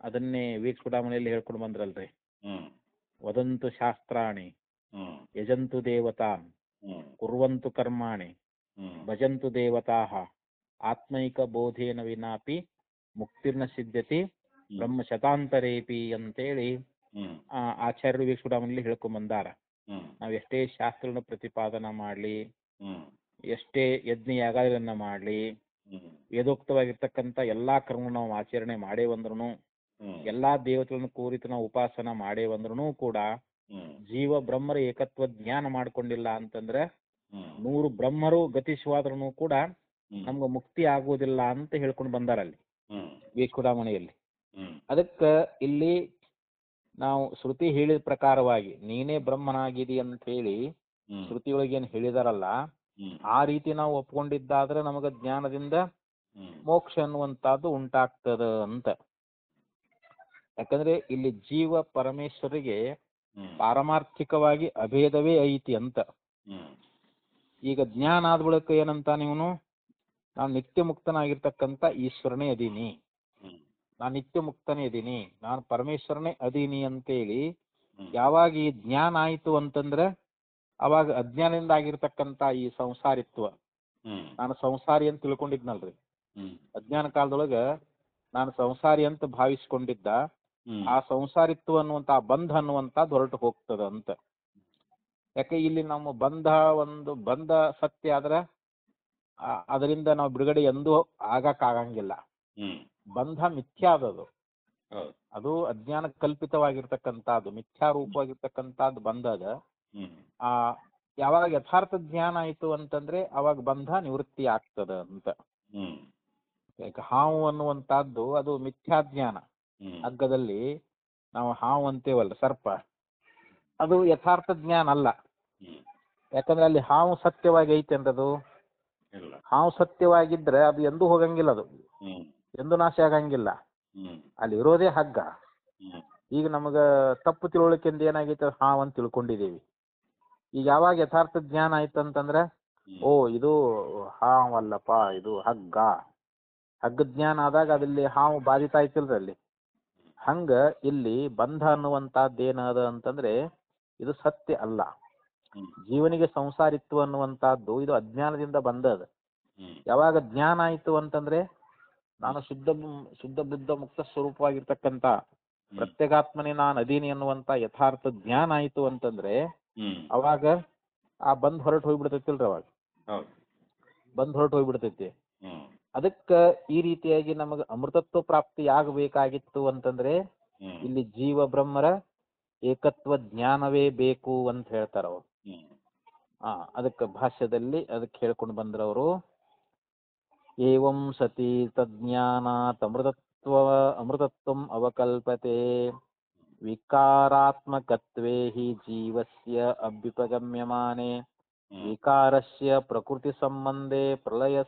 Speaker 1: ಅದನ್ನೇ ವೀಕ್ಷುಡಾಮನೆಯಲ್ಲಿ ಹೇಳ್ಕೊಂಡು ಬಂದ್ರಲ್ರಿ. ವದಂತು ಶಾಸ್ತ್ರಾಣಿ ಯಜಂತು ದೇವತಾನ್ ಕುರ್ವಂತು ಕರ್ಮಾಣಿ ಭಜಂತು ದೇವತಾಃ ಆತ್ಮೈಕ ಬೋಧೇನ ವಿನಾಪಿ ಮುಕ್ತಿರ್ನ ಸಿದ್ಧತಿ ಬ್ರಹ್ಮ ಶತಾಂತರೇಪಿ ಅಂತೇಳಿ ಆಚಾರ್ಯರು ವೀಕ್ಷುಡಾಮನೆಯಲ್ಲಿ ಹೇಳ್ಕೊಂಡ್ ಬಂದಾರ. ನಾವ್ ಎಷ್ಟೇ ಶಾಸ್ತ್ರಗಳನ್ನು ಪ್ರತಿಪಾದನ ಮಾಡ್ಲಿ, ಎಷ್ಟೇ ಯಜ್ಞ ಯಾಗಗಳನ್ನ ಮಾಡ್ಲಿ, ವೇದೋಕ್ತವಾಗಿರ್ತಕ್ಕಂಥ ಎಲ್ಲಾ ಕರ್ಮ ನಾವು ಆಚರಣೆ ಮಾಡೇ ಬಂದ್ರು, ಎಲ್ಲಾ ದೇವತೆಗಳನ್ನು ಕೂರಿತು ನಾವು ಉಪಾಸನ ಮಾಡೇ ಬಂದ್ರು ಕೂಡ ಜೀವ ಬ್ರಹ್ಮರ ಏಕತ್ವ ಜ್ಞಾನ ಮಾಡ್ಕೊಂಡಿಲ್ಲ ಅಂತಂದ್ರೆ 100 ಬ್ರಹ್ಮರು ಗತಿಸುವಾದ್ರೂ ಕೂಡ ನಮ್ಗೆ ಮುಕ್ತಿ ಆಗುವುದಿಲ್ಲ ಅಂತ ಹೇಳ್ಕೊಂಡು ಬಂದಾರಲ್ಲಿ ವೀಕ್ಷುಡಾಮಣಿಯಲ್ಲಿ. ಅದಕ್ಕೆ ಇಲ್ಲಿ ನಾವು ಶ್ರುತಿ ಹೇಳಿದ ಪ್ರಕಾರವಾಗಿ ನೀನೇ ಬ್ರಹ್ಮನಾಗಿದಿ ಅಂತ ಹೇಳಿ ಶ್ರುತಿಯೊಳಗೇನು ಹೇಳಿದಾರಲ್ಲ, ಆ ರೀತಿ ನಾವು ಒಪ್ಕೊಂಡಿದ್ದಾದ್ರೆ ನಮಗ ಜ್ಞಾನದಿಂದ ಮೋಕ್ಷ ಅನ್ನುವಂಥದ್ದು ಉಂಟಾಗ್ತದ ಅಂತ. ಯಾಕಂದ್ರೆ ಇಲ್ಲಿ ಜೀವ ಪರಮೇಶ್ವರಿಗೆ ಪಾರಮಾರ್ಥಿಕವಾಗಿ ಅಭೇದವೇ ಐತಿ ಅಂತ. ಈಗ ಜ್ಞಾನ ಆದ ಬಳಿಕ ಏನಂತ ನೀವನು, ನಾನು ನಿತ್ಯ ಮುಕ್ತನಾಗಿರ್ತಕ್ಕಂಥ ಈಶ್ವರನೇ ಅದೀನಿ, ನಾನು ನಿತ್ಯ ಮುಕ್ತನೇ ಅದೀನಿ, ನಾನು ಪರಮೇಶ್ವರನೇ ಅದೀನಿ ಅಂತೇಳಿ ಯಾವಾಗ ಈ ಜ್ಞಾನ ಆಯ್ತು ಅಂತಂದ್ರೆ ಅವಾಗ ಅಜ್ಞಾನದಿಂದ ಆಗಿರ್ತಕ್ಕಂಥ ಈ ಸಂಸಾರಿತ್ವ, ನಾನು ಸಂಸಾರಿ ಅಂತ ತಿಳ್ಕೊಂಡಿದ್ನಲ್ರಿ, ಅಜ್ಞಾನ ಕಾಲದೊಳಗ ನಾನು ಸಂಸಾರಿ ಅಂತ ಭಾವಿಸ್ಕೊಂಡಿದ್ದ ಆ ಸಂಸಾರಿತ್ವ ಅನ್ನುವಂತ ಬಂಧ ಅನ್ನುವಂಥದ್ದು ಹೊರಟು ಹೋಗ್ತದ ಅಂತ. ಯಾಕೆ ಇಲ್ಲಿ ನಮ್ಮ ಒಂದು ಬಂಧ ಸತ್ಯ ಆದ್ರೆ ಅದರಿಂದ ನಾವು ಬಿಡುಗಡೆ ಎಂದೂ ಆಗಕ್ಕಾಗಂಗಿಲ್ಲ. ಬಂಧ ಮಿಥ್ಯಾ ಅದದು, ಅದು ಅಜ್ಞಾನ ಕಲ್ಪಿತವಾಗಿರ್ತಕ್ಕಂಥದ್ದು, ಮಿಥ್ಯಾರೂಪವಾಗಿರ್ತಕ್ಕಂಥದ್ದು ಬಂಧ ಅದ. ಯಾವಾಗ ಯಥಾರ್ಥ ಜ್ಞಾನ ಆಯ್ತು ಅಂತಂದ್ರೆ ಅವಾಗ ಬಂಧ ನಿವೃತ್ತಿ ಆಗ್ತದ ಅಂತ. ಹಾವು ಅನ್ನುವಂತಹದ್ದು ಅದು ಮಿಥ್ಯಾಜ್ಞಾನ. ಹಗ್ಗದಲ್ಲಿ ನಾವು ಹಾವು ಅಂತೇವಲ್ಲ, ಸರ್ಪ, ಅದು ಯಥಾರ್ಥ ಜ್ಞಾನ ಅಲ್ಲ. ಯಾಕಂದ್ರೆ ಅಲ್ಲಿ ಹಾವು ಸತ್ಯವಾಗಿ ಐತೆ ಅಂದದು. ಹಾವು ಸತ್ಯವಾಗಿದ್ರೆ ಅದು ಎಂದೂ ಹೋಗಂಗಿಲ್ಲ, ಅದು ಎಂದೂ ನಾಶ ಆಗಂಗಿಲ್ಲ. ಅಲ್ಲಿ ಇರೋದೇ ಹಗ್ಗ. ಈಗ ನಮಗ ತಪ್ಪು ತಿಳುವಳಿಕೆಯಿಂದ ಏನಾಗೈತೆ, ಹಾವು ಅಂತ ತಿಳ್ಕೊಂಡಿದ್ದೀವಿ. ಈಗ ಯಾವಾಗ ಯಥಾರ್ಥ ಜ್ಞಾನ ಆಯ್ತಂತಂದ್ರೆ ಓ ಇದು ಹಾವಲ್ಲಪ್ಪ, ಇದು ಹಗ್ಗ. ಹಗ್ಗ ಜ್ಞಾನ ಆದಾಗ ಅದಲ್ಲಿ ಹಾವು ಬಾಧಿತ ಆಯ್ತಿಲ್ರಿ ಅಲ್ಲಿ. ಹಂಗ ಇಲ್ಲಿ ಬಂಧ ಅನ್ನುವಂಥದ್ದು ಏನದ ಅಂತಂದ್ರೆ ಇದು ಸತ್ಯ ಅಲ್ಲ. ಜೀವನಿಗೆ ಸಂಸಾರಿತ್ವ ಅನ್ನುವಂಥದ್ದು ಇದು ಅಜ್ಞಾನದಿಂದ ಬಂದದ. ಯಾವಾಗ ಜ್ಞಾನ ಆಯ್ತು ಅಂತಂದ್ರೆ ನಾನು ಶುದ್ಧ ಬುದ್ಧ ಮುಕ್ತ ಸ್ವರೂಪವಾಗಿರ್ತಕ್ಕಂಥ ಪ್ರತ್ಯೇಗಾತ್ಮನೇ ನಾನು ಅದೀನಿ ಅನ್ನುವಂತ ಯಥಾರ್ಥ ಜ್ಞಾನ ಆಯ್ತು ಅಂತಂದ್ರೆ ಅವಾಗ ಆ ಬಂದ್ ಹೊರಟು ಹೋಗ್ಬಿಡ್ತೈತಿಲ್ರಿ. ಅವಾಗ ಬಂದ್ ಹೊರಟು ಹೋಗ್ಬಿಡ್ತೈತಿ. ಅದಕ್ಕ ಈ ರೀತಿಯಾಗಿ ನಮಗ ಅಮೃತತ್ವ ಪ್ರಾಪ್ತಿ ಆಗಬೇಕಾಗಿತ್ತು ಅಂತಂದ್ರೆ ಇಲ್ಲಿ ಜೀವ ಬ್ರಹ್ಮರ ಏಕತ್ವ ಜ್ಞಾನವೇ ಬೇಕು ಅಂತ ಹೇಳ್ತಾರ ಅವ್ರು. ಅದಕ್ಕೆ ಭಾಷ್ಯದಲ್ಲಿ ಅದಕ್ಕೆ ಹೇಳ್ಕೊಂಡು ಬಂದ್ರವರು, ಏವಂ ಸತಿ ತಜ್ಞಾನಾತ್ ಅಮೃತತ್ವಂ ಅವಕಲ್ಪತೆ ವಿಕಾರಾತ್ಮಕತ್ವೇ ಹಿ ಜೀವಸ್ಯ ಅಭ್ಯುಪಗಮ್ಯಮಾನೆ ವಿಕಾರಸ್ಯ ಪ್ರಕೃತಿ ಸಂಬಂಧೆ ಪ್ರಲಯ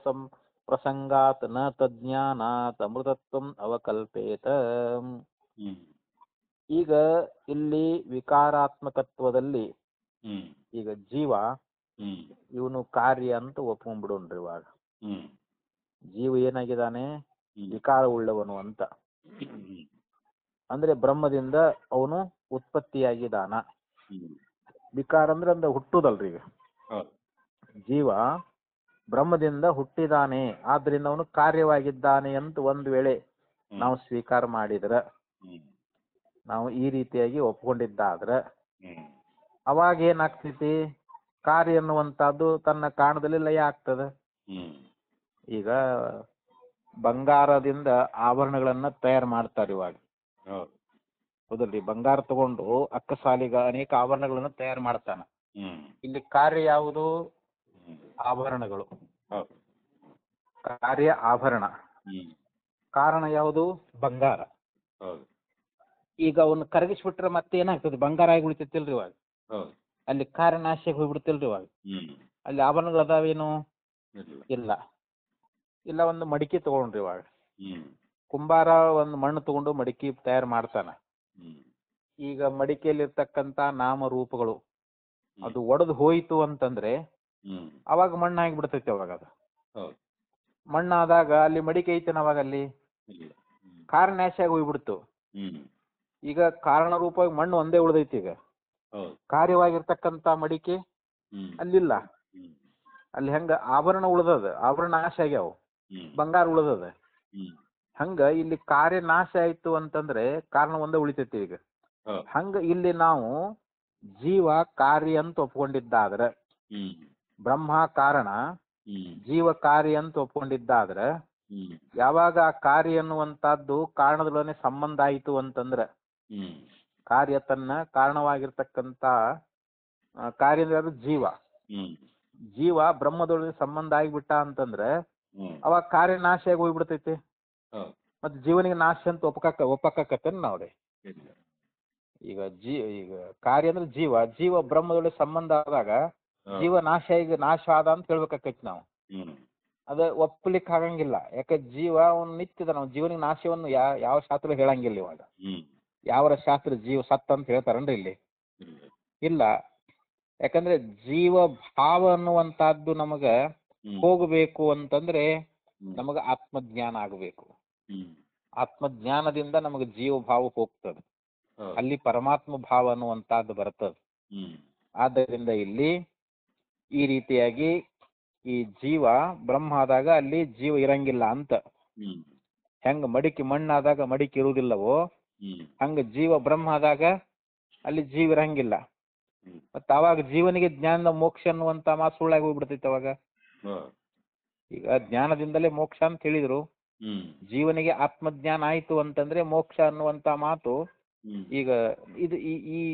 Speaker 1: ಪ್ರಸಂಗಾತ್ ನ ತಜ್ಞಾನಾತ್ ಅಮೃತತ್ವಂ ಅವಕಲ್ಪೇತ. ಈಗ ಇಲ್ಲಿ ವಿಕಾರಾತ್ಮಕತ್ವದಲ್ಲಿ ಈಗ ಜೀವ ಇವನು ಕಾರ್ಯ ಅಂತ ಒಪ್ಕೊಂಡ್ಬಿಡೋಣ್ರಿ. ಇವಾಗ ಜೀವ ಏನಾಗಿದ್ದಾನೆ, ವಿಕಾರ ಉಳ್ಳವನು ಅಂತ. ಅಂದ್ರೆ ಬ್ರಹ್ಮದಿಂದ ಅವನು ಉತ್ಪತ್ತಿಯಾಗಿದ್ದಾನ. ವಿಕಾರ ಅಂದ್ರೆ ಅಂದ ಹುಟ್ಟುದಲ್ರಿ. ಈಗ ಜೀವ ಬ್ರಹ್ಮದಿಂದ ಹುಟ್ಟಿದಾನೆ, ಆದ್ರಿಂದ ಅವನು ಕಾರ್ಯವಾಗಿದ್ದಾನೆ ಅಂತ ಒಂದು ವೇಳೆ ನಾವು ಸ್ವೀಕಾರ ಮಾಡಿದ್ರ, ನಾವು ಈ ರೀತಿಯಾಗಿ ಒಪ್ಕೊಂಡಿದ್ದಾದ್ರ ಅವಾಗ ಏನಾಗ್ತೈತಿ, ಕಾರ್ಯ ಅನ್ನುವಂಥದ್ದು ತನ್ನ ಕಾರಣದಲ್ಲಿ ಲಯ ಆಗ್ತದೆ. ಈಗ ಬಂಗಾರದಿಂದ ಆಭರಣಗಳನ್ನ ತಯಾರು ಮಾಡ್ತಾರೆ ಇವಾಗ, ಹೌದಲ್ರಿ? ಬಂಗಾರ ತಗೊಂಡು ಅಕ್ಕಸಾಲಿಗ ಅನೇಕ ಆಭರಣಗಳನ್ನ ತಯಾರು ಮಾಡ್ತಾನ. ಇಲ್ಲಿ ಕಾರ್ಯ ಯಾವುದು? ಆಭರಣಗಳು. ಕಾರ್ಯ ಆಭರಣ, ಕಾರಣ ಯಾವುದು? ಬಂಗಾರ. ಈಗ ಅವನ್ನ ಕರಗಿಸ್ಬಿಟ್ರೆ ಮತ್ತೆ ಏನಾಗ್ತದೆ? ಬಂಗಾರ ಆಗಿ ಉಳಿತೈತಿಲ್ರಿ ಇವಾಗ. ಅಲ್ಲಿ ಕಾರ್ಯ ನಾಶಕ್ಕೆ ಹೋಗ್ಬಿಡ್ತಿಲ್ರಿ ಇವಾಗ. ಅಲ್ಲಿ ಆಭರಣಗಳು ಅದಾವೇನು? ಇಲ್ಲ. ಇಲ್ಲ ಒಂದು ಮಡಿಕೆ ತಗೊಂಡ್ರಿ ಇವಾಗ, ಕುಂಬಾರ ಒಂದು ಮಣ್ಣು ತಗೊಂಡು ಮಡಿಕೆ ತಯಾರು ಮಾಡ್ತಾನ. ಈಗ ಮಡಿಕೆಯಲ್ಲಿರ್ತಕ್ಕಂಥ ನಾಮರೂಪಗಳು ಅದು ಒಡೆದು ಹೋಯಿತು ಅಂತಂದ್ರೆ ಅವಾಗ ಮಣ್ಣಾಗಿ ಬಿಡ್ತೈತಿ. ಅವಾಗ ಅದು ಮಣ್ಣಾದಾಗ ಅಲ್ಲಿ ಮಡಿಕೆ ಐತನ, ಅವಾಗ ಅಲ್ಲಿ ಕಾರಣ ನಾಶ ಆಗಿ ಹೋಗ್ಬಿಡ್ತು. ಈಗ ಕಾರಣ ರೂಪವಾಗಿ ಮಣ್ಣು ಒಂದೇ ಉಳಿದೈತಿ. ಈಗ ಕಾರ್ಯವಾಗಿರ್ತಕ್ಕಂಥ ಮಡಿಕೆ ಅಲ್ಲಿಲ್ಲ. ಅಲ್ಲಿ ಹೆಂಗ ಆಭರಣ ಉಳ್ದದ, ಆಭರಣ ನಾಶ ಆಗ್ಯಾವ, ಬಂಗಾರ ಉಳ್ದದ. ಹಂಗ ಇಲ್ಲಿ ಕಾರ್ಯ ನಾಶ ಆಯ್ತು ಅಂತಂದ್ರೆ ಕಾರಣ ಒಂದೇ ಉಳಿತೈತಿ. ಈಗ ಹಂಗ ಇಲ್ಲಿ ನಾವು ಜೀವ ಕಾರ್ಯ ಅಂತ ಒಪ್ಕೊಂಡಿದ್ದಾದ್ರ, ಬ್ರಹ್ಮ ಕಾರಣ, ಜೀವ ಕಾರ್ಯ ಅಂತ ಒಪ್ಕೊಂಡಿದ್ದಾದ್ರ ಯಾವಾಗ ಆ ಕಾರ್ಯ ಅನ್ನುವಂಥದ್ದು ಕಾರಣದೊಡನೆ ಸಂಬಂಧ ಆಯಿತು ಅಂತಂದ್ರ, ಕಾರ್ಯ ತನ್ನ ಕಾರಣವಾಗಿರ್ತಕ್ಕಂಥ ಕಾರ್ಯ ಅಂದ್ರೆ ಅದು ಜೀವ, ಜೀವ ಬ್ರಹ್ಮದೊಳಗೆ ಸಂಬಂಧ ಆಗಿಬಿಟ್ಟ ಅಂತಂದ್ರೆ ಅವಾಗ ಕಾರ್ಯ ನಾಶ ಆಗಿ ಹೋಗ್ಬಿಡ್ತೈತಿ. ಮತ್ತೆ ಜೀವನಿಗೆ ನಾಶ ಅಂತ ಒಪ್ಪಕ್ಕತ್ತೇನ್ ನಾವ್ರಿ? ಈಗ ಈಗ ಕಾರ್ಯ ಅಂದ್ರೆ ಜೀವ, ಜೀವ ಬ್ರಹ್ಮದೊಳಗೆ ಸಂಬಂಧ ಆದಾಗ ಜೀವ ನಾಶ ಆದ ಅಂತ ಹೇಳ್ಬೇಕಾಕೈತಿ ನಾವು. ಅದ ಒಪ್ಪಲಿಕ್ಕೆ ಆಗಂಗಿಲ್ಲ. ಯಾಕೆ ಜೀವ ಅವ್ನು ನಿತ್ಯದ, ನಾವು ಜೀವನಿಗೆ ನಾಶವನ್ನು ಯಾವ ಶಾಸ್ತ್ರ ಹೇಳಂಗಿಲ್ಲ. ಇವಾಗ ಯಾವ ಶಾಸ್ತ್ರ ಜೀವ ಸತ್ತ ಅಂತ ಹೇಳ್ತಾರನ್ರಿ? ಇಲ್ಲಿ ಇಲ್ಲ. ಯಾಕಂದ್ರೆ ಜೀವ ಭಾವ ಅನ್ನುವಂತಹದ್ದು ನಮಗ ಹೋಗಬೇಕು ಅಂತಂದ್ರೆ ನಮಗ ಆತ್ಮಜ್ಞಾನ ಆಗಬೇಕು. ಆತ್ಮಜ್ಞಾನದಿಂದ ನಮಗೆ ಜೀವ ಭಾವ ಹೋಗ್ತದೆ, ಅಲ್ಲಿ ಪರಮಾತ್ಮ ಭಾವ ಅನ್ನುವಂತಹದ್ದು ಬರ್ತದೆ. ಆದ್ದರಿಂದ ಇಲ್ಲಿ ಈ ರೀತಿಯಾಗಿ ಈ ಜೀವ ಬ್ರಹ್ಮ ಆದಾಗ ಅಲ್ಲಿ ಜೀವ ಇರಂಗಿಲ್ಲ ಅಂತ. ಹೆಂಗ ಮಡಿಕೆ ಮಣ್ಣಾದಾಗ ಮಡಿಕೆ ಇರುವುದಿಲ್ಲವೋ ಹಂಗ ಜೀವ ಬ್ರಹ್ಮ ಆದಾಗ ಅಲ್ಲಿ ಜೀವ ಇರಂಗಿಲ್ಲ. ಮತ್ತ ಅವಾಗ ಜೀವನಿಗೆ ಜ್ಞಾನದ ಮೋಕ್ಷ ಅನ್ನುವಂತ ಮಾತು ಸುಳ್ಳಾಗಿ ಹೋಗ್ಬಿಡ್ತೈತಿ. ಅವಾಗ ಈಗ ಜ್ಞಾನದಿಂದಲೇ ಮೋಕ್ಷ ಅಂತ ಹೇಳಿದ್ರು, ಜೀವನಿಗೆ ಆತ್ಮಜ್ಞಾನ ಆಯ್ತು ಅಂತಂದ್ರೆ ಮೋಕ್ಷ ಅನ್ನುವಂತ ಮಾತು ಈಗ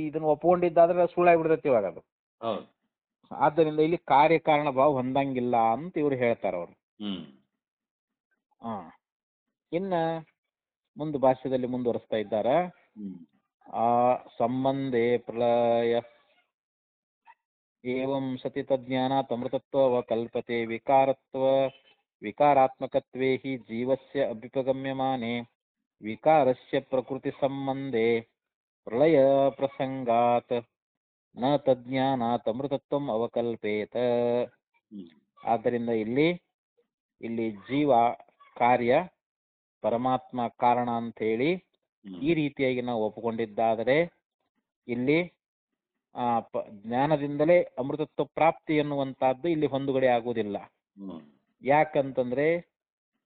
Speaker 1: ಇದನ್ನ ಒಪ್ಕೊಂಡಿದ್ದಾದ್ರೆ ಸುಳ್ಳಾಗಿ ಬಿಡ್ತೈತಿ ಇವಾಗ ಅದು. ಆದ್ದರಿಂದ ಇಲ್ಲಿ ಕಾರ್ಯಕಾರಣ ಭಾವ ಹೊಂದಂಗಿಲ್ಲ ಅಂತ ಇವ್ರು ಹೇಳ್ತಾರ ಅವ್ರು. ಇನ್ನ ಮುಂದೆ ಭಾಷ್ಯದಲ್ಲಿ ಮುಂದುವರಿಸ್ತಾ ಇದ್ದಾರ. ಆ ಸಂಬಂಧೆ ಪ್ರಳಯ ಏವಂ ಸತಿ ತಜ್ಞಾನಾತ್ ಅಮೃತತ್ವ ಅವಕಲ್ಪತೆ ವಿಕಾರಾತ್ಮಕತ್ವೇ ಹಿ ಜೀವಸ್ಯ ಅಭ್ಯುಪಗಮ್ಯಮಾನೆ ವಿಕಾರಸ್ಯ ಪ್ರಕೃತಿ ಸಂಬಂಧೆ ಪ್ರಳಯ ಪ್ರಸಂಗಾತ್ ನ ತಜ್ಞಾನಾತ್ ಅಮೃತತ್ವಂ ಅವಕಲ್ಪೇತ. ಆದ್ದರಿಂದ ಇಲ್ಲಿ ಜೀವ ಕಾರ್ಯ, ಪರಮಾತ್ಮ ಕಾರಣ ಅಂತ ಹೇಳಿ ಈ ರೀತಿಯಾಗಿ ನಾವು ಒಪ್ಪಿಕೊಂಡಿದ್ದಾದರೆ ಇಲ್ಲಿ ಜ್ಞಾನದಿಂದಲೇ ಅಮೃತತ್ವ ಪ್ರಾಪ್ತಿ ಎನ್ನುವಂತಹದ್ದು ಇಲ್ಲಿ ಹೊಂದುಗಡೆ ಆಗುವುದಿಲ್ಲ. ಯಾಕಂತಂದ್ರೆ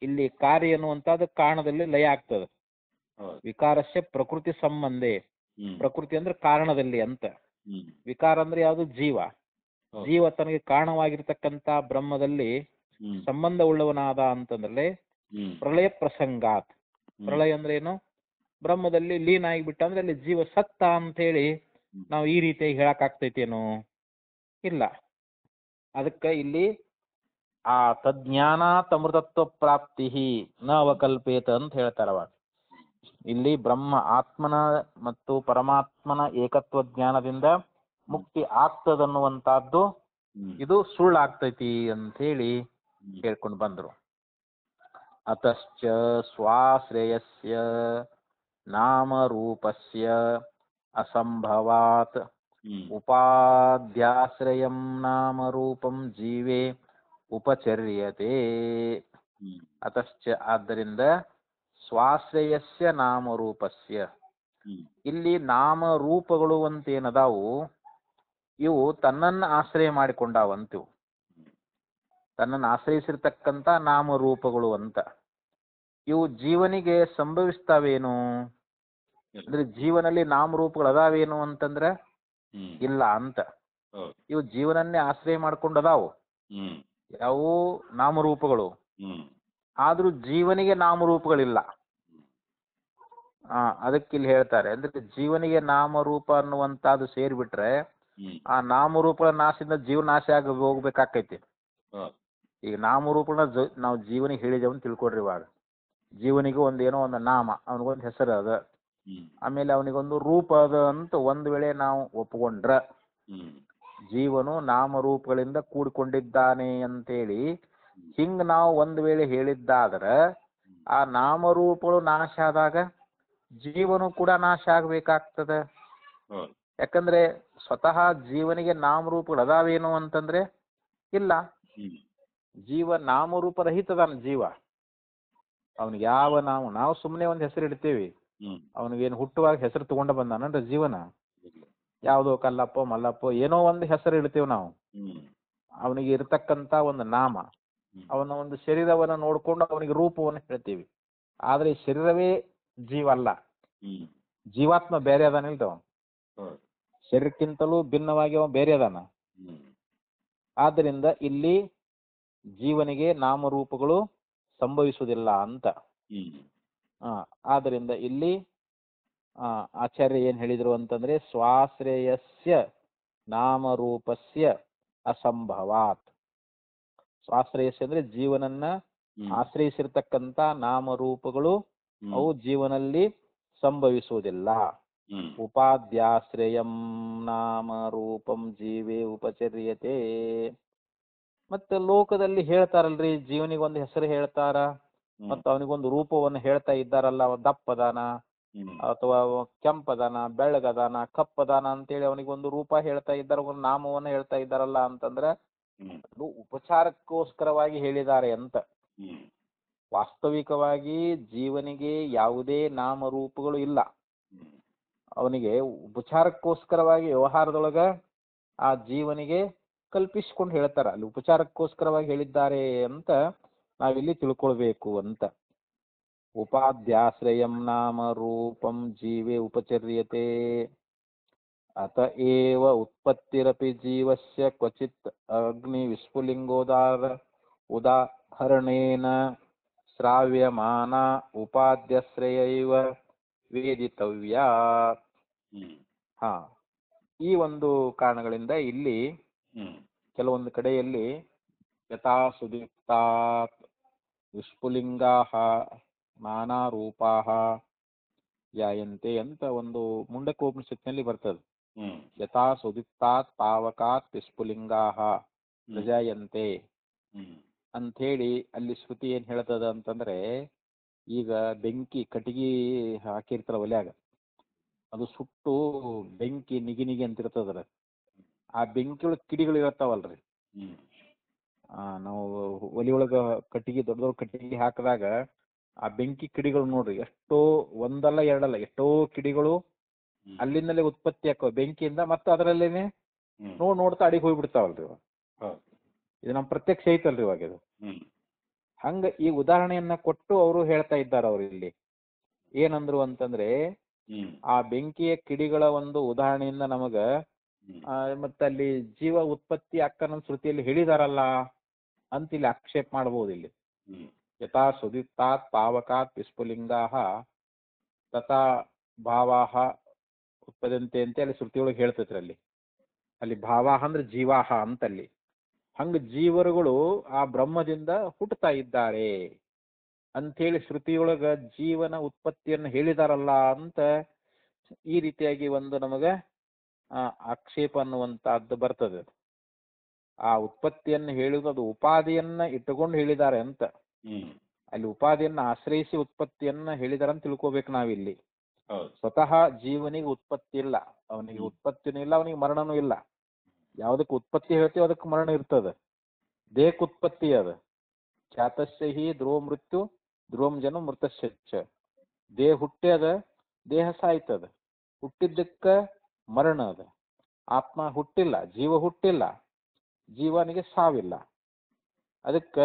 Speaker 1: ಇಲ್ಲಿ ಕಾರ್ಯ ಎನ್ನುವಂತಹದ್ದು ಕಾರಣದಲ್ಲಿ ಲಯ ಆಗ್ತದೆ. ವಿಕಾರಸ್ಯ ಪ್ರಕೃತಿ ಸಂಬಂಧೆ, ಪ್ರಕೃತಿ ಅಂದ್ರೆ ಕಾರಣದಲ್ಲಿ ಅಂತ. ವಿಕಾರ ಅಂದ್ರೆ ಯಾವುದು? ಜೀವ. ಜೀವ ತನಗೆ ಕಾರಣವಾಗಿರ್ತಕ್ಕಂತ ಬ್ರಹ್ಮದಲ್ಲಿ ಸಂಬಂಧ ಉಳ್ಳವನಾದ ಅಂತಂದ್ರೆ ಪ್ರಳಯ ಪ್ರಸಂಗಾತ್. ಪ್ರಳಯ ಅಂದ್ರೆ ಏನು? ಬ್ರಹ್ಮದಲ್ಲಿ ಲೀನ ಆಗಿಬಿಟ್ಟ ಅಂದ್ರೆ ಅಲ್ಲಿ ಜೀವ ಸತ್ತ ಅಂತ ಹೇಳಿ ನಾವು ಈ ರೀತಿಯಾಗಿ ಹೇಳಕ್ ಆಗ್ತೈತೇನು? ಇಲ್ಲ. ಅದಕ್ಕೆ ಇಲ್ಲಿ ಆ ತಜ್ಞಾನಾತ್ ಅಮೃತತ್ವ ಪ್ರಾಪ್ತಿ ನ ಅವಕಲ್ಪೇತ ಅಂತ ಹೇಳ್ತಾರವ. ಇಲ್ಲಿ ಬ್ರಹ್ಮ ಆತ್ಮನ ಮತ್ತು ಪರಮಾತ್ಮನ ಏಕತ್ವ ಜ್ಞಾನದಿಂದ ಮುಕ್ತಿ ಆಗ್ತದನ್ನುವಂತಹದ್ದು ಇದು ಸುಳ್ಳಾಗ್ತೈತಿ ಅಂತ ಹೇಳಿ ಹೇಳ್ಕೊಂಡು ಬಂದ್ರು. ಅತಶ್ಚ ಸ್ವಾಶ್ರಯಸ್ಯ ನಾಮರೂಪಸ್ಯ ಅಸಂಭವಾತ್ ಉಪಾಧ್ಯಾಶ್ರಯಂ ನಾಮರೂಪಂ ಜೀವೇ ಉಪಚರ್ಯತೆ. ಅತಶ್ಚ ಆದ್ದರಿಂದ ಸ್ವಾಶ್ರಯಸ್ಯ ನಾಮರೂಪಸ್ಯ, ಇಲ್ಲಿ ನಾಮರೂಪಗಳು ಅಂತೇನದಾವು ಇವು ತನ್ನನ್ನು ಆಶ್ರಯ ಮಾಡಿಕೊಂಡಾವಂತಿವು. ತನ್ನನ್ನು ಆಶ್ರಯಿಸಿರ್ತಕ್ಕಂಥ ನಾಮರೂಪಗಳು ಅಂತ. ಇವು ಜೀವನಿಗೆ ಸಂಭವಿಸ್ತಾವೇನು ಅಂದ್ರೆ ಜೀವನಲ್ಲಿ ನಾಮರೂಪಗಳು ಅದಾವೇನು ಅಂತಂದ್ರೆ ಇಲ್ಲ ಅಂತ. ಇವು ಜೀವನನ್ನೇ ಆಶ್ರಯ ಮಾಡ್ಕೊಂಡು ಅದಾವು ಯಾವ ನಾಮರೂಪಗಳು, ಆದ್ರೂ ಜೀವನಿಗೆ ನಾಮರೂಪಗಳಿಲ್ಲ. ಅದಕ್ಕೆ ಇಲ್ಲಿ ಹೇಳ್ತಾರೆ ಅಂದ್ರೆ ಜೀವನಿಗೆ ನಾಮರೂಪ ಅನ್ನುವಂತದ್ದು ಸೇರಿಬಿಟ್ರೆ ಆ ನಾಮರೂಪಗಳ ನಾಶದಿಂದ ಜೀವನ ನಾಶ ಆಗಿ ಹೋಗ್ಬೇಕಾಕೈತಿ. ಈಗ ನಾಮರೂಪಗಳನ್ನ ನಾವು ಜೀವನಿಗೆ ಹೇಳಿದೇವನ್ ತಿಳ್ಕೊಡ್ರಿ. ಇವಾಗ ಜೀವನಿಗೆ ಒಂದೇನೋ ಒಂದು ನಾಮ, ಅವನಿಗೊಂದು ಹೆಸರು ಅದ, ಆಮೇಲೆ ಅವನಿಗೊಂದು ರೂಪ ಅದ ಅಂತ ಒಂದ್ ವೇಳೆ ನಾವು ಒಪ್ಕೊಂಡ್ರ ಜೀವನು ನಾಮರೂಪಗಳಿಂದ ಕೂಡಿಕೊಂಡಿದ್ದಾನೆ ಅಂತೇಳಿ ಹಿಂಗ್ ನಾವು ಒಂದ್ ವೇಳೆ ಹೇಳಿದ್ದಾದ್ರ ಆ ನಾಮರೂಪಗಳು ನಾಶ ಆದಾಗ ಜೀವನು ಕೂಡ ನಾಶ ಆಗ್ಬೇಕಾಗ್ತದ. ಯಾಕಂದ್ರೆ ಸ್ವತಃ ಜೀವನಿಗೆ ನಾಮರೂಪಗಳು ಅದಾವೇನು ಅಂತಂದ್ರೆ ಇಲ್ಲ. ಜೀವ ನಾಮರೂಪ ರಹಿತದಾನ ಜೀವ. ಅವನಿಗೆ ಯಾವ ನಾವು ಸುಮ್ಮನೆ ಒಂದು ಹೆಸರು ಇಡ್ತೇವಿ, ಅವನಿಗೇನು ಹುಟ್ಟುವಾಗ ಹೆಸರು ತಗೊಂಡ ಬಂದಾನಂದ್ರೆ ಜೀವನ ಯಾವುದೋ ಕಲ್ಲಪ್ಪ ಮಲ್ಲಪ್ಪ ಏನೋ ಒಂದು ಹೆಸರು ಇಡ್ತೇವೆ ನಾವು. ಅವನಿಗೆ ಇರತಕ್ಕಂತ ಒಂದು ನಾಮ, ಅವನ ಒಂದು ಶರೀರವನ್ನ ನೋಡ್ಕೊಂಡು ಅವನಿಗೆ ರೂಪವನ್ನು ಹೇಳ್ತೀವಿ. ಆದ್ರೆ ಈ ಶರೀರವೇ ಜೀವ ಅಲ್ಲ, ಜೀವಾತ್ಮ ಬೇರೆ ಅದಾನಿಲ್ದವ. ಶರೀರಕ್ಕಿಂತಲೂ ಭಿನ್ನವಾಗಿ ಅವ ಬೇರೆ ಅದಾನ. ಆದ್ದರಿಂದ ಇಲ್ಲಿ ಜೀವನಿಗೆ ನಾಮರೂಪಗಳು ಸಂಭವಿಸುವುದಿಲ್ಲ ಅಂತ. ಆದ್ದರಿಂದ ಇಲ್ಲಿ ಆಚಾರ್ಯ ಏನ್ ಹೇಳಿದ್ರು ಅಂತಂದ್ರೆ ಸ್ವಾಶ್ರಯಸ್ಯ ನಾಮರೂಪಸ್ಯ ಅಸಂಭವಾತ್. ಸ್ವಾಶ್ರಯಸ್ಯ ಅಂದ್ರೆ ಜೀವನನ್ನ ಆಶ್ರಯಿಸಿರ್ತಕ್ಕಂಥ ನಾಮರೂಪಗಳು ಅವು ಜೀವನಲ್ಲಿ ಸಂಭವಿಸುವುದಿಲ್ಲ. ಉಪಾಧ್ಯಾಶ್ರಯಂ ನಾಮರೂಪಂ ಜೀವೇ ಉಪಚರ್ಯತೆ. ಮತ್ತೆ ಲೋಕದಲ್ಲಿ ಹೇಳ್ತಾರಲ್ರಿ, ಜೀವನಿಗೊಂದು ಹೆಸರು ಹೇಳ್ತಾರ, ಮತ್ತ ಅವನಿಗೊಂದು ರೂಪವನ್ನು ಹೇಳ್ತಾ ಇದ್ದಾರಲ್ಲ. ದಪ್ಪದಾನ ಅಥವಾ ಕೆಂಪದಾನ, ಬೆಳ್ಳಗದಾನ, ಕಪ್ಪದಾನ ಅಂತೇಳಿ ಅವನಿಗೊಂದು ರೂಪ ಹೇಳ್ತಾ ಇದ್ದಾರೆ, ಒಂದು ನಾಮವನ್ನು ಹೇಳ್ತಾ ಇದ್ದಾರಲ್ಲ ಅಂತಂದ್ರೆ ಅದು ಉಪಚಾರಕ್ಕೋಸ್ಕರವಾಗಿ ಹೇಳಿದ್ದಾರೆ ಅಂತ. ವಾಸ್ತವಿಕವಾಗಿ ಜೀವನಿಗೆ ಯಾವುದೇ ನಾಮರೂಪಗಳು ಇಲ್ಲ. ಅವನಿಗೆ ಉಪಚಾರಕ್ಕೋಸ್ಕರವಾಗಿ ವ್ಯವಹಾರದೊಳಗ ಆ ಜೀವನಿಗೆ ಕಲ್ಪಿಸಿಕೊಂಡು ಹೇಳ್ತಾರ. ಅಲ್ಲಿ ಉಪಚಾರಕ್ಕೋಸ್ಕರವಾಗಿ ಹೇಳಿದ್ದಾರೆ ಅಂತ ನಾವಿಲ್ಲಿ ತಿಳ್ಕೊಳ್ಬೇಕು ಅಂತ. ಉಪಾಧ್ಯಾಶ್ರಯಂ ನಾಮ ರೂಪಂ ಜೀವೇ ಉಪಚರ್ಯತೆ. ಅತ ಏವ ಉತ್ಪತ್ತಿರಪಿ ಜೀವಸ್ಯ ಕ್ವಚಿತ್ ಅಗ್ನಿ ಉದಾಹರಣೇನ ಶ್ರಾವ್ಯಮಾನ ಉಪಾಧ್ಯಾಶ್ರಯೈವ ವೇದಿತವ್ಯ. ಈ ಒಂದು ಕಾರಣಗಳಿಂದ ಇಲ್ಲಿ ಕೆಲವೊಂದು ಕಡೆಯಲ್ಲಿ ಯಥಾ ಸುದೀಪ್ತಾತ್ ವಿಸ್ಫುಲಿಂಗಾಹ ನಾನಾ ರೂಪಾಹ ಯಾಯಂತೆ ಅಂತ ಒಂದು ಮುಂಡಕೋಪನಿಷತ್ನಲ್ಲಿ ಬರ್ತದೆ. ಯಥಾ ಸುದೀಪ್ತಾತ್ ಪಾವಕಾತ್ ವಿಸ್ಫುಲಿಂಗಾಹ ಪ್ರಜಾಯಂತೆ ಅಂಥೇಳಿ ಅಲ್ಲಿ ಶ್ರುತಿ ಏನ್ ಹೇಳ್ತದ ಅಂತಂದ್ರೆ, ಈಗ ಬೆಂಕಿ ಕಟ್ಟಿಗೆ ಹಾಕಿರ್ತಾರ ಒಲ್ಯಾಗ, ಅದು ಸುಟ್ಟು ಬೆಂಕಿ ನಿಗಿ ನಿಗಿ ಅಂತಿರ್ತದ್ರ. ಆ ಬೆಂಕಿ ಒಳಗೆ ಕಿಡಿಗಳು ಇರ್ತಾವಲ್ರಿ, ನಾವು ಒಲಿ ಒಳಗ ಕಟ್ಟಿಗೆ ದೊಡ್ಡ ದೊಡ್ಡ ಕಟ್ಟಿಗೆ ಹಾಕಿದಾಗ ಆ ಬೆಂಕಿ ಕಿಡಿಗಳು ನೋಡ್ರಿ, ಎಷ್ಟೋ ಒಂದಲ್ಲ ಎರಡಲ್ಲ ಎಷ್ಟೋ ಕಿಡಿಗಳು ಅಲ್ಲಿಂದಲೇ ಉತ್ಪತ್ತಿ ಆಕವ ಬೆಂಕಿಯಿಂದ, ಮತ್ತೆ ಅದರಲ್ಲೇನೆ ನೋಡ್ತಾ ಅಡಿಗೆ ಹೋಗ್ಬಿಡ್ತಾವಲ್ರಿ ಇವಾಗ. ಇದು ನಮ್ಮ ಪ್ರತ್ಯಕ್ಷ ಐತಲ್ರಿ ಇವಾಗ ಇದು. ಹಂಗ ಈ ಉದಾಹರಣೆಯನ್ನ ಕೊಟ್ಟು ಅವರು ಹೇಳ್ತಾ ಇದ್ದಾರೆ. ಅವ್ರು ಇಲ್ಲಿ ಏನಂದ್ರು ಅಂತಂದ್ರೆ, ಆ ಬೆಂಕಿಯ ಕಿಡಿಗಳ ಒಂದು ಉದಾಹರಣೆಯಿಂದ ನಮಗ ಮತ್ತೆ ಅಲ್ಲಿ ಜೀವ ಉತ್ಪತ್ತಿ ಅಕ್ಕನ ಶ್ರುತಿಯಲ್ಲಿ ಹೇಳಿದಾರಲ್ಲ ಅಂತ ಇಲ್ಲಿ ಆಕ್ಷೇಪ ಮಾಡಬಹುದು. ಇಲ್ಲಿ ಯಥಾ ಸುದಿತ್ತಾತ್ ಪಾವಕಾತ್ ವಿಸ್ಫುಲಿಂಗಾಹ ತಥಾ ಭಾವಾಹ ಉತ್ಪದಂತೆ ಅಂತ ಅಲ್ಲಿ ಶ್ರುತಿಯೊಳಗೆ ಹೇಳ್ತೈತ್ರಿ. ಅಲ್ಲಿ ಭಾವಾಹ ಅಂದ್ರೆ ಜೀವಾಹ ಅಂತಲ್ಲಿ. ಹಂಗ ಜೀವರುಗಳು ಆ ಬ್ರಹ್ಮದಿಂದ ಹುಟ್ಟುತ್ತಾ ಇದ್ದಾರೆ ಅಂಥೇಳಿ ಶ್ರುತಿಯೊಳಗ ಜೀವನ ಉತ್ಪತ್ತಿಯನ್ನು ಹೇಳಿದಾರಲ್ಲ ಅಂತ ಈ ರೀತಿಯಾಗಿ ಒಂದು ನಮಗ ಆಕ್ಷೇಪ ಅನ್ನುವಂತಹದ್ದು ಬರ್ತದೆ. ಆ ಉತ್ಪತ್ತಿಯನ್ನು ಹೇಳುವುದು ಅದು ಉಪಾಧಿಯನ್ನ ಇಟ್ಟುಕೊಂಡು ಹೇಳಿದ್ದಾರೆ ಅಂತ. ಅಲ್ಲಿ ಉಪಾಧಿಯನ್ನ ಆಶ್ರಯಿಸಿ ಉತ್ಪತ್ತಿಯನ್ನ ಹೇಳಿದಾರೆ ಅಂತ ತಿಳ್ಕೊಬೇಕು ನಾವಿಲ್ಲಿ. ಸ್ವತಃ ಜೀವನಿಗೆ ಉತ್ಪತ್ತಿ ಇಲ್ಲ, ಅವನಿಗೆ ಉತ್ಪತ್ತಿನೂ ಇಲ್ಲ, ಅವನಿಗೆ ಮರಣನೂ ಇಲ್ಲ. ಯಾವ್ದಕ್ಕೆ ಉತ್ಪತ್ತಿ ಹೇಳ್ತೀವಿ ಅದಕ್ಕೆ ಮರಣ ಇರ್ತದ. ದೇಹಕ್ಕೆ ಉತ್ಪತ್ತಿ ಅದ. ಖ್ಯಾತಸ್ಯ ಹಿ ಧ್ರುವ ಮೃತ್ಯು ಧ್ರುವಂ ಜನ ಮೃತಶ್ಚ. ದೇಹ ಹುಟ್ಟ್ಯದ, ದೇಹ ಸಾಯ್ತದ. ಹುಟ್ಟಿದ್ದಕ್ಕ ಮರಣ ಅದ. ಆತ್ಮ ಹುಟ್ಟಿಲ್ಲ, ಜೀವ ಹುಟ್ಟಿಲ್ಲ, ಜೀವನಿಗೆ ಸಾವಿಲ್ಲ. ಅದಕ್ಕ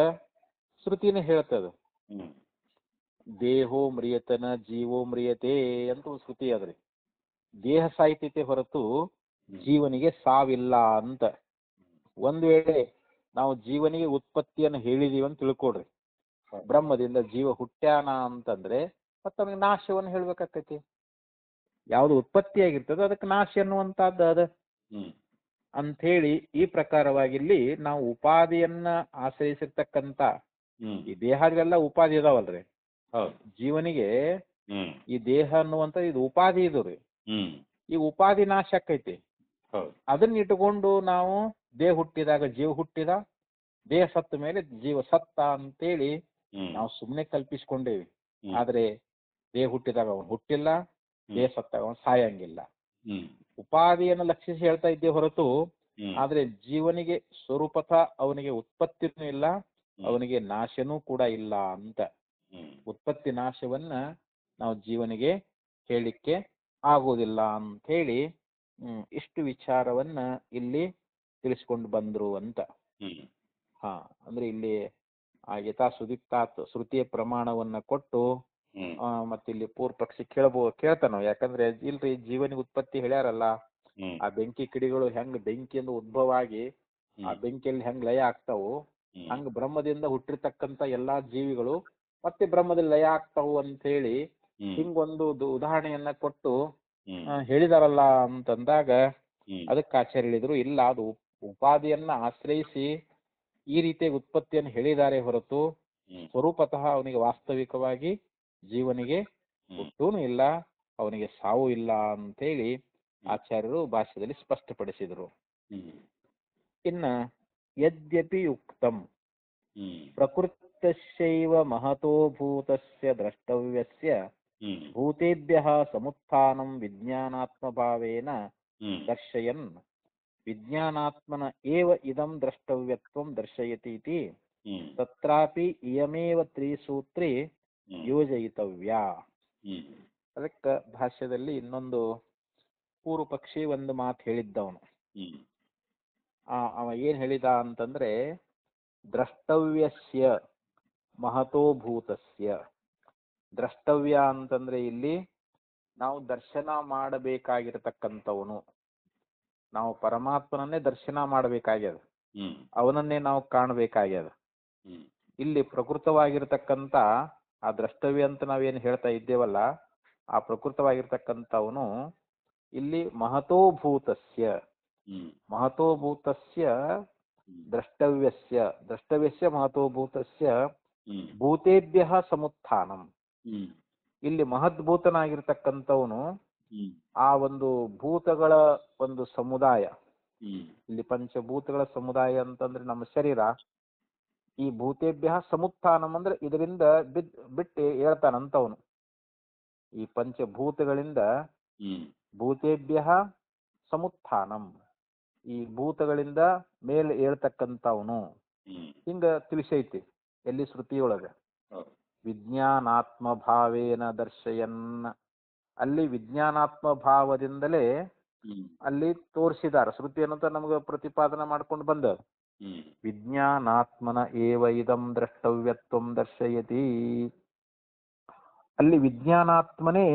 Speaker 1: ಶ್ರುತಿನೇ ಹೇಳ್ತದ, ದೇಹೋ ಮ್ರಿಯತನ ಜೀವೋ ಮ್ರಿಯತೆ ಅಂತ ಶ್ರುತಿ ಅದ್ರಿ. ದೇಹ ಸಾಯ್ತೈತೆ ಹೊರತು ಜೀವನಿಗೆ ಸಾವಿಲ್ಲ ಅಂತ. ಒಂದ್ ವೇಳೆ ನಾವು ಜೀವನಿಗೆ ಉತ್ಪತ್ತಿಯನ್ನು ಹೇಳಿದೀವಿ ಅಂತ ತಿಳ್ಕೊಡ್ರಿ, ಬ್ರಹ್ಮದಿಂದ ಜೀವ ಹುಟ್ಟ್ಯಾನ ಅಂತಂದ್ರೆ ಮತ್ತೆ ಅವನಿಗೆ ನಾಶವನ್ನು ಹೇಳ್ಬೇಕಾಕೈತಿ. ಯಾವ್ದು ಉತ್ಪತ್ತಿ ಆಗಿರ್ತದೆ ಅದಕ್ಕೆ ನಾಶ ಅನ್ನುವಂತಹದ್ದು ಅದ ಅಂಥೇಳಿ ಈ ಪ್ರಕಾರವಾಗಿ ಇಲ್ಲಿ ನಾವು ಉಪಾಧಿಯನ್ನ ಆಶ್ರಯಿಸಿರ್ತಕ್ಕಂಥ ಈ ದೇಹಗಳೆಲ್ಲ ಉಪಾಧಿ ಇದಾವಲ್ರಿ. ಜೀವನಿಗೆ ಈ ದೇಹ ಅನ್ನುವಂತ ಇದು ಉಪಾಧಿ ಇದು ರೀ. ಈ ಉಪಾಧಿ ನಾಶ ಆಕೈತಿ. ಅದನ್ನ ಇಟ್ಟುಕೊಂಡು ನಾವು ದೇಹ ಹುಟ್ಟಿದಾಗ ಜೀವ ಹುಟ್ಟಿದ, ದೇಹ ಸತ್ತ ಮೇಲೆ ಜೀವ ಸತ್ತ ಅಂತೇಳಿ ನಾವು ಸುಮ್ಮನೆ ಕಲ್ಪಿಸ್ಕೊಂಡೇವಿ. ಆದ್ರೆ ದೇಹ ಹುಟ್ಟಿದಾಗ ಅವನು ಹುಟ್ಟಿಲ್ಲ, ದೇಹ ಸತ್ತಾಗ ಅವನು ಸಾಯಂಗಿಲ್ಲ. ಉಪಾಧಿಯನ್ನು ಲಕ್ಷಿಸಿ ಹೇಳ್ತಾ ಇದ್ದೇ ಹೊರತು ಆದ್ರೆ ಜೀವನಿಗೆ ಸ್ವರೂಪತಃ ಅವನಿಗೆ ಉತ್ಪತ್ತಿನೂ ಇಲ್ಲ, ಅವನಿಗೆ ನಾಶನೂ ಕೂಡ ಇಲ್ಲ ಅಂತ. ಉತ್ಪತ್ತಿ ನಾಶವನ್ನ ನಾವು ಜೀವನಿಗೆ ಹೇಳಿಕ್ಕೆ ಆಗೋದಿಲ್ಲ ಅಂತ ಹೇಳಿ ಇಷ್ಟು ವಿಚಾರವನ್ನ ಇಲ್ಲಿ ತಿಳಿಸ್ಕೊಂಡು ಬಂದ್ರು ಅಂತ. ಅಂದ್ರೆ ಇಲ್ಲಿ ಆ ಯಥಾ ಸುದಿಕ್ತಾತ್ ಶ್ರುತಿಯ ಪ್ರಮಾಣವನ್ನ ಕೊಟ್ಟು ಮತ್ತಿಲ್ಲಿ ಪೂರ್ವ ಪಕ್ಷಿ ಕೇಳ್ತಾನ. ಯಾಕಂದ್ರೆ ಇಲ್ರಿ ಜೀವನಿಗೆ ಉತ್ಪತ್ತಿ ಹೇಳ್ಯಾರಲ್ಲ, ಆ ಬೆಂಕಿ ಕಿಡಿಗಳು ಹೆಂಗ್ ಬೆಂಕಿಯಿಂದ ಉದ್ಭವ ಆಗಿ ಆ ಬೆಂಕಿಯಲ್ಲಿ ಹೆಂಗ್ ಲಯ ಆಗ್ತಾವು, ಹಂಗ ಬ್ರಹ್ಮದಿಂದ ಹುಟ್ಟಿರ್ತಕ್ಕಂತ ಎಲ್ಲಾ ಜೀವಿಗಳು ಮತ್ತೆ ಬ್ರಹ್ಮದಲ್ಲಿ ಲಯ ಆಗ್ತಾವು ಅಂತ ಹೇಳಿ ಹಿಂಗೊಂದು ಉದಾಹರಣೆಯನ್ನ ಕೊಟ್ಟು ಹೇಳಿದಾರಲ್ಲ ಅಂತಂದಾಗ ಅದಕ್ಕೆ ಆಚಾರ್ಯ ಹೇಳಿದ್ರು, ಇಲ್ಲ ಅದು ಉಪಾಧಿಯನ್ನ ಆಶ್ರಯಿಸಿ ಈ ರೀತಿಯ ಉತ್ಪತ್ತಿಯನ್ನು ಹೇಳಿದ್ದಾರೆ ಹೊರತು ಸ್ವರೂಪತಃ ಅವನಿಗೆ ವಾಸ್ತವಿಕವಾಗಿ ಜೀವನಿಗೆ ಹುಟ್ಟೂನು ಇಲ್ಲ, ಅವನಿಗೆ ಸಾವು ಇಲ್ಲ ಅಂತೇಳಿ ಆಚಾರ್ಯರು ಭಾಷ್ಯದಲ್ಲಿ ಸ್ಪಷ್ಟಪಡಿಸಿದರು. ಇನ್ನ ಯದ್ಯಪಿ ಯುಕ್ತಂ ಪ್ರಕೃತಸ್ಯೈವ ಮಹತೋ ಭೂತಸ್ಯ ದ್ರಷ್ಟವ್ಯಸ್ಯ ಭೂತೇಭ್ಯಃ ಸಮುತ್ಥಾನಂ ವಿಜ್ಞಾನಾತ್ಮಭಾವೇನ ದರ್ಶಯನ್ ವಿಜ್ಞಾನಾತ್ಮನ ಏವ ಇದಂ ದ್ರಷ್ಟವ್ಯತ್ವಂ ದರ್ಶಯತಿ ಇತಿ ತತ್ರಾಪಿ ಇಯಮೇವ ತ್ರಿಸೂತ್ರೆ ಯೋಜಯಿತವ್ಯ. ಅದಕ್ಕೆ ಭಾಷ್ಯದಲ್ಲಿ ಇನ್ನೊಂದು ಪೂರ್ವ ಪಕ್ಷಿ ಒಂದು ಮಾತು ಹೇಳಿದ್ದವನು. ಅವ ಏನ್ ಹೇಳಿದ ಅಂತಂದ್ರೆ, ದ್ರಷ್ಟವ್ಯಸ್ಯ ಮಹತೋ ಭೂತಸ್ಯ. ದ್ರಷ್ಟವ್ಯ ಅಂತಂದ್ರೆ ಇಲ್ಲಿ ನಾವು ದರ್ಶನ ಮಾಡಬೇಕಾಗಿರತಕ್ಕಂಥವನು, ನಾವು ಪರಮಾತ್ಮನನ್ನೇ ದರ್ಶನ ಮಾಡಬೇಕಾಗ್ಯದ, ಅವನನ್ನೇ ನಾವು ಕಾಣಬೇಕಾಗ್ಯದ. ಇಲ್ಲಿ ಪ್ರಕೃತವಾಗಿರ್ತಕ್ಕಂಥ ಆ ದ್ರಷ್ಟವ್ಯ ಅಂತ ನಾವೇನು ಹೇಳ್ತಾ ಇದ್ದೇವಲ್ಲ, ಆ ಪ್ರಕೃತವಾಗಿರ್ತಕ್ಕಂಥವನು ಇಲ್ಲಿ ಮಹತೋ ಭೂತಸ್ಯ, ಮಹತೋ ಭೂತಸ್ಯ ದ್ರಷ್ಟವ್ಯಸ್ಯ ಮಹತೋ ಭೂತಸ್ಯ ಭೂತೇಭ್ಯ ಸಮುತ್ಥಾನಂ. ಇಲ್ಲಿ ಮಹದ್ಭೂತನಾಗಿರ್ತಕ್ಕಂಥವನು ಆ ಒಂದು ಭೂತಗಳ ಒಂದು ಸಮುದಾಯ, ಇಲ್ಲಿ ಪಂಚಭೂತಗಳ ಸಮುದಾಯ ಅಂತಂದ್ರೆ ನಮ್ಮ ಶರೀರ, ಈ ಭೂತೇಭ್ಯ ಸಮುತ್ಥಾನಂ ಅಂದ್ರೆ ಇದರಿಂದ ಬಿಟ್ಟು ಹೇಳ್ತಾನಂತವನು. ಈ ಪಂಚಭೂತಗಳಿಂದ ಭೂತೇಭ್ಯ ಸಮುತ್ಥಾನಂ, ಈ ಭೂತಗಳಿಂದ ಮೇಲೆ ಹೇಳ್ತಕ್ಕಂಥವನು, ಹಿಂಗ ತಿಳಿಸೈತಿ ಎಲ್ಲಿ ಶ್ರುತಿಯೊಳಗ. ವಿಜ್ಞಾನಾತ್ಮ ಭಾವೇನ ದರ್ಶಯನ್, ಅಲ್ಲಿ ವಿಜ್ಞಾನಾತ್ಮ ಭಾವದಿಂದಲೇ ಅಲ್ಲಿ ತೋರಿಸಿದಾರೆ. ಶ್ರುತಿ ಅನ್ನೋದು ನಮಗೆ ಪ್ರತಿಪಾದನೆ ಮಾಡ್ಕೊಂಡು ಬಂದ ವಿಜ್ಞಾನಾತ್ಮನ ಏವ ಇದಂ ದ್ರಷ್ಟವ್ಯತ್ವಂ ದರ್ಶಯತಿ. ಅಲ್ಲಿ ವಿಜ್ಞಾನಾತ್ಮನೇ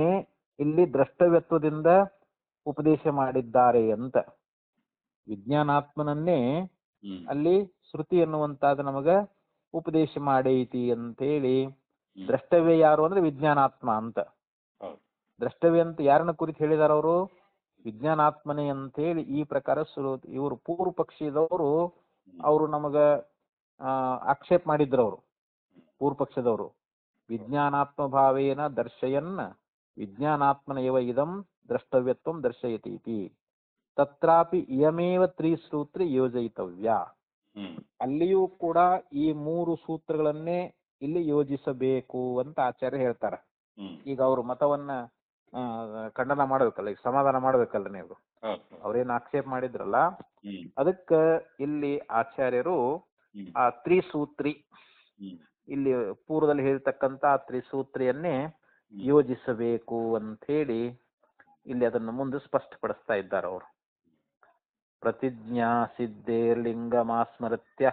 Speaker 1: ಇಲ್ಲಿ ದ್ರಷ್ಟವ್ಯತ್ವದಿಂದ ಉಪದೇಶ ಮಾಡಿದ್ದಾರೆ ಅಂತ. ವಿಜ್ಞಾನಾತ್ಮನನ್ನೇ ಅಲ್ಲಿ ಶ್ರುತಿ ಎನ್ನುವಂತಾದ ನಮಗ ಉಪದೇಶ ಮಾಡೈತಿ ಅಂತೇಳಿ. ದ್ರಷ್ಟವ್ಯ ಯಾರು ಅಂದ್ರೆ ವಿಜ್ಞಾನಾತ್ಮ ಅಂತ. ದ್ರಷ್ಟವ್ಯ ಅಂತ ಯಾರನ್ನ ಕುರಿತು ಹೇಳಿದಾರ ಅವರು? ವಿಜ್ಞಾನಾತ್ಮನೇ ಅಂತೇಳಿ. ಈ ಪ್ರಕಾರ ಇವರು ಪೂರ್ವ ಪಕ್ಷದವರು ಅವರು ನಮಗ ಆಕ್ಷೇಪ ಮಾಡಿದ್ರು. ಅವರು ಪೂರ್ವ ಪಕ್ಷದವರು ವಿಜ್ಞಾನಾತ್ಮ ಭಾವೇನ ದರ್ಶಯನ್ ವಿಜ್ಞಾನಾತ್ಮನ ಏವ ಇದಂ ದ್ರಷ್ಟವ್ಯತ್ವಂ ದರ್ಶಯತಿ ತತ್ರಾಪಿ ಇಯಮೇವ ತ್ರಿಸೂತ್ರಿ ಯೋಜಯಿತವ್ಯ. ಅಲ್ಲಿಯೂ ಕೂಡ ಈ 3 ಸೂತ್ರಗಳನ್ನೇ ಇಲ್ಲಿ ಯೋಜಿಸಬೇಕು ಅಂತ ಆಚಾರ್ಯ ಹೇಳ್ತಾರೆ. ಈಗ ಅವರು ಮತವನ್ನ ಖಂಡನ ಮಾಡ್ಬೇಕಲ್ಲ, ಈಗ ಸಮಾಧಾನ ಮಾಡ್ಬೇಕಲ್ಲ ನೀವು. ಅವ್ರೇನು ಆಕ್ಷೇಪ ಮಾಡಿದ್ರಲ್ಲ, ಅದಕ್ಕ ಇಲ್ಲಿ ಆಚಾರ್ಯರು ಆ ತ್ರಿಸೂತ್ರಿ, ಇಲ್ಲಿ ಪೂರ್ವದಲ್ಲಿ ಹೇಳ್ತಕ್ಕಂತ ಆ ತ್ರಿಸೂತ್ರಿಯನ್ನೇ ಯೋಜಿಸಬೇಕು ಅಂತ ಹೇಳಿ ಇಲ್ಲಿ ಅದನ್ನು ಮುಂದೆ ಸ್ಪಷ್ಟಪಡಿಸ್ತಾ ಇದ್ದಾರೆ ಅವರು. ಪ್ರತಿಜ್ಞಾ ಸಿದ್ಧೇರ್ಲಿಂಗಮಾಸ್ಮೃತ್ಯ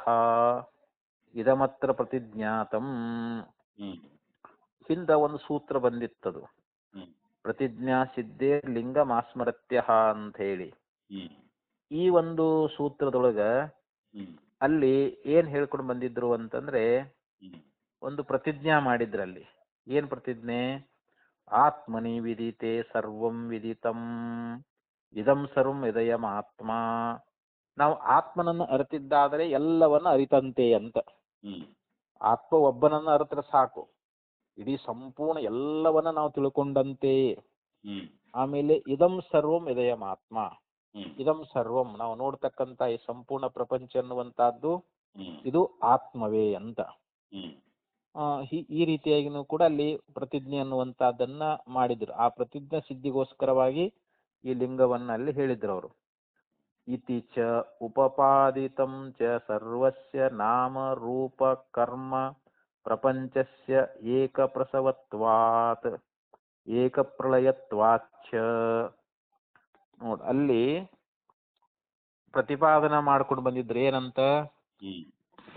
Speaker 1: ಇದಮತ್ರ ಪ್ರತಿಜ್ಞಾತಂ. ಹಿಂದ ಒಂದು ಸೂತ್ರ ಬಂದಿತ್ತದು, ಪ್ರತಿಜ್ಞಾ ಸಿದ್ಧೇರ್ಲಿಂಗಮಾಸ್ಮೃತ್ಯ ಅಂತ ಹೇಳಿ. ಈ ಒಂದು ಸೂತ್ರದೊಳಗ ಅಲ್ಲಿ ಏನ್ ಹೇಳ್ಕೊಂಡು ಬಂದಿದ್ರು ಅಂತಂದ್ರೆ, ಒಂದು ಪ್ರತಿಜ್ಞಾ ಮಾಡಿದ್ರಲ್ಲಿ. ಏನ್ ಪ್ರತಿಜ್ಞೆ? ಆತ್ಮನಿ ವಿದಿತೆ ಸರ್ವಂ ವಿದಿತಂ ಇದಂ ಸರ್ವಂ ಇದಯಂ ಆತ್ಮ. ನಾವು ಆತ್ಮನನ್ನು ಅರಿತಿದ್ದಾದರೆ ಎಲ್ಲವನ್ನ ಅರಿತಂತೆ ಅಂತ. ಆತ್ಮ ಒಬ್ಬನನ್ನ ಅರಿತರೆ ಸಾಕು, ಇಡೀ ಸಂಪೂರ್ಣ ಎಲ್ಲವನ್ನ ನಾವು ತಿಳ್ಕೊಂಡಂತೆ. ಆಮೇಲೆ ಇದಂ ಸರ್ವಂ ಇದಯಂ ಆತ್ಮ, ಇದಂ ಸರ್ವಂ ನಾವು ನೋಡ್ತಕ್ಕಂತ ಈ ಸಂಪೂರ್ಣ ಪ್ರಪಂಚ ಅನ್ನುವಂತಹದ್ದು ಇದು ಆತ್ಮವೇ ಅಂತ. ಈ ರೀತಿಯಾಗಿನೂ ಕೂಡ ಅಲ್ಲಿ ಪ್ರತಿಜ್ಞೆ ಅನ್ನುವಂತಹದ್ದನ್ನ ಮಾಡಿದ್ರು. ಆ ಪ್ರತಿಜ್ಞಾ ಸಿದ್ಧಿಗೋಸ್ಕರವಾಗಿ ಈ ಲಿಂಗವನ್ನ ಅಲ್ಲಿ ಹೇಳಿದ್ರು ಅವರು. ಇತಿ ಚ ಉಪಪಾದಿತಂ ಚ ಸರ್ವಸ್ಯ ನಾಮ ರೂಪ ಕರ್ಮ ಪ್ರಪಂಚಸ್ಯ ಏಕಪ್ರಸವತ್ವಾತ್ ಏಕಪ್ರಳಯತ್ವಾಚ್ಚ. ನೋಡ್, ಅಲ್ಲಿ ಪ್ರತಿಪಾದನ ಮಾಡ್ಕೊಂಡು ಬಂದಿದ್ರೆ ಏನಂತ?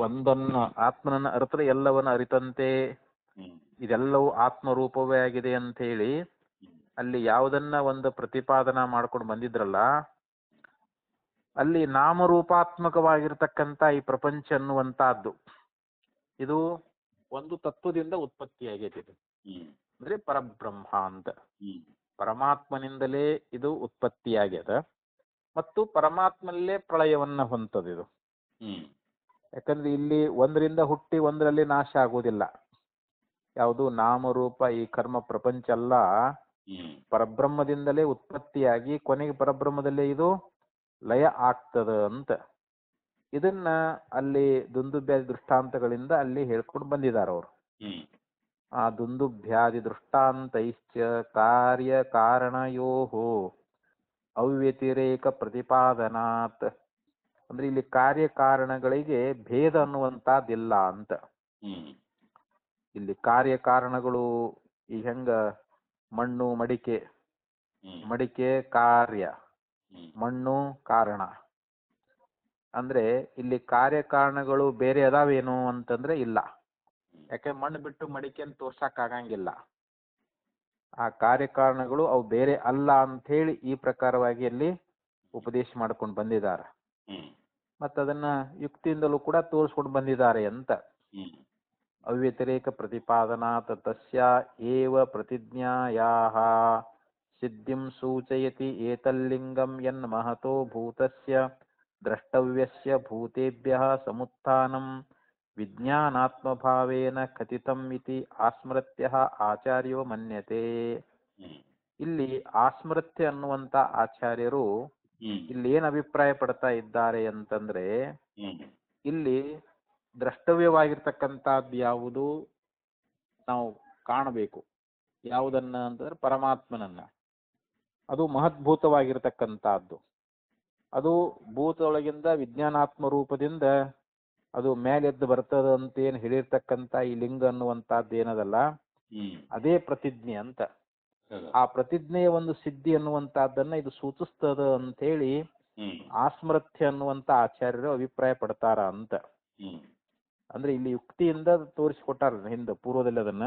Speaker 1: ಒಂದನ್ನು ಆತ್ಮನನ್ನ ಅರಿತರೆ ಎಲ್ಲವನ್ನ ಅರಿತಂತೆ, ಇದೆಲ್ಲವೂ ಆತ್ಮರೂಪವೇ ಆಗಿದೆ ಅಂತ ಹೇಳಿ ಅಲ್ಲಿ ಯಾವುದನ್ನ ಒಂದು ಪ್ರತಿಪಾದನ ಮಾಡ್ಕೊಂಡು ಬಂದಿದ್ರಲ್ಲ, ಅಲ್ಲಿ ನಾಮರೂಪಾತ್ಮಕವಾಗಿರ್ತಕ್ಕಂಥ ಈ ಪ್ರಪಂಚ ಅನ್ನುವಂತಹದ್ದು ಇದು ಒಂದು ತತ್ವದಿಂದ ಉತ್ಪತ್ತಿಯಾಗೈತಿ. ಇದು ಅಂದ್ರೆ ಪರಬ್ರಹ್ಮ ಅಂತ, ಪರಮಾತ್ಮನಿಂದಲೇ ಇದು ಉತ್ಪತ್ತಿಯಾಗ್ಯದ ಮತ್ತು ಪರಮಾತ್ಮನಲ್ಲೇ ಪ್ರಳಯವನ್ನ ಹೊಂದದಿದು. ಯಾಕಂದ್ರೆ ಇಲ್ಲಿ ಒಂದರಿಂದ ಹುಟ್ಟಿ ಒಂದರಲ್ಲಿ ನಾಶ ಆಗುವುದಿಲ್ಲ. ಯಾವುದು ನಾಮರೂಪ ಈ ಕರ್ಮ ಪ್ರಪಂಚ ಅಲ್ಲ, ಪರಬ್ರಹ್ಮದಿಂದಲೇ ಉತ್ಪತ್ತಿಯಾಗಿ ಕೊನೆಗೆ ಪರಬ್ರಹ್ಮದಲ್ಲೇ ಇದು ಲಯ ಆಗ್ತದ ಅಂತ. ಇದನ್ನ ಅಲ್ಲಿ ದುಂದುಭ್ಯಾದಿ ದೃಷ್ಟಾಂತಗಳಿಂದ ಅಲ್ಲಿ ಹೇಳ್ಕೊಂಡು ಬಂದಿದ್ದಾರೆ ಅವರು. ಆ ದುಂದುಭ್ಯಾದಿ ದೃಷ್ಟಾಂತೈಶ್ಚ ಕಾರ್ಯ ಕಾರಣಯೋಹೋ ಅವ್ಯತಿರೇಕ ಪ್ರತಿಪಾದನಾತ್. ಅಂದ್ರೆ ಇಲ್ಲಿ ಕಾರ್ಯಕಾರಣಗಳಿಗೆ ಭೇದ ಅನ್ನುವಂತಹದ್ದಿಲ್ಲ ಅಂತ. ಇಲ್ಲಿ ಕಾರ್ಯಕಾರಣಗಳು ಈ ಹೆಂಗ ಮಣ್ಣು ಮಡಿಕೆ, ಮಡಿಕೆ ಕಾರ್ಯ, ಮಣ್ಣು ಕಾರಣ. ಅಂದ್ರೆ ಇಲ್ಲಿ ಕಾರ್ಯಕಾರಣಗಳು ಬೇರೆ ಅದಾವೇನು ಅಂತಂದ್ರೆ ಇಲ್ಲ. ಯಾಕೆ ಮಣ್ಣು ಬಿಟ್ಟು ಮಡಿಕೆ ಅಂತ ತೋರ್ಸಕ್ ಆಗಂಗಿಲ್ಲ. ಆ ಕಾರ್ಯಕಾರಣಗಳು ಅವು ಬೇರೆ ಅಲ್ಲ ಅಂತ ಹೇಳಿ ಈ ಪ್ರಕಾರವಾಗಿ ಅಲ್ಲಿ ಉಪದೇಶ ಮಾಡ್ಕೊಂಡು ಬಂದಿದ್ದಾರೆ. ಮತ್ತದನ್ನ ಯುಕ್ತಿಯಿಂದಲೂ ಕೂಡ ತೋರಿಸ್ಕೊಂಡು ಬಂದಿದ್ದಾರೆ ಅಂತ. ಅವ್ಯತಿರೇಕ ಪ್ರತಿಪಾದನಾತ್ ತಸ್ಯ ಏವ ಪ್ರತಿಜ್ಞಾಯಾಃ ಸಿದ್ಧಿಂ ಸೂಚಯತಿ ಏತಲ್ಲಿಂಗಂ ಯನ್ ಮಹತೋ ಭೂತಸ್ಯ ದ್ರಷ್ಟವ್ಯಸ್ಯ ಭೂತೇಭ್ಯಃ ಸಮುತ್ಥಾನಂ ವಿಜ್ಞಾನಾತ್ಮಭಾವೇನ ಕಥಿತಂ ಇತಿ ಆಸ್ಮೃತ್ಯಃ ಆಚಾರ್ಯೋ ಮನ್ಯತೆ. ಇಲ್ಲಿ ಆಸ್ಮೃತ್ಯ ಅನ್ನುವಂತ ಆಚಾರ್ಯರು ಇಲ್ಲಿ ಏನ್ ಅಭಿಪ್ರಾಯ ಪಡ್ತಾ ಇದ್ದಾರೆ ಅಂತಂದ್ರೆ, ಇಲ್ಲಿ ದ್ರಷ್ಟವ್ಯವಾಗಿರ್ತಕ್ಕಂಥದ್ದು ಯಾವುದು ನಾವು ಕಾಣಬೇಕು, ಯಾವುದನ್ನ ಅಂತಂದ್ರೆ ಪರಮಾತ್ಮನನ್ನ. ಅದು ಮಹದ್ಭೂತವಾಗಿರ್ತಕ್ಕಂಥದ್ದು. ಅದು ಭೂತದೊಳಗಿಂದ ವಿಜ್ಞಾನಾತ್ಮ ರೂಪದಿಂದ ಅದು ಮೇಲೆದ್ದು ಬರ್ತದ ಅಂತ ಏನು ಹೇಳಿರ್ತಕ್ಕಂಥ ಈ ಲಿಂಗ ಅನ್ನುವಂಥದ್ದು ಏನದಲ್ಲ ಅದೇ ಪ್ರತಿಜ್ಞೆ ಅಂತ. ಆ ಪ್ರತಿಜ್ಞೆಯ ಒಂದು ಸಿದ್ಧಿ ಅನ್ನುವಂಥದ್ದನ್ನ ಇದು ಸೂಚಿಸ್ತದ ಅಂತ ಹೇಳಿ ಆಸ್ಮರಥ್ಯ ಅನ್ನುವಂಥ ಆಚಾರ್ಯರು ಅಭಿಪ್ರಾಯ ಪಡ್ತಾರ ಅಂತ. ಅಂದ್ರೆ ಇಲ್ಲಿ ಯುಕ್ತಿಯಿಂದ ತೋರಿಸಿಕೊಟ್ಟಾರ ಹಿಂದೆ ಪೂರ್ವದಲ್ಲಿ ಅದನ್ನ.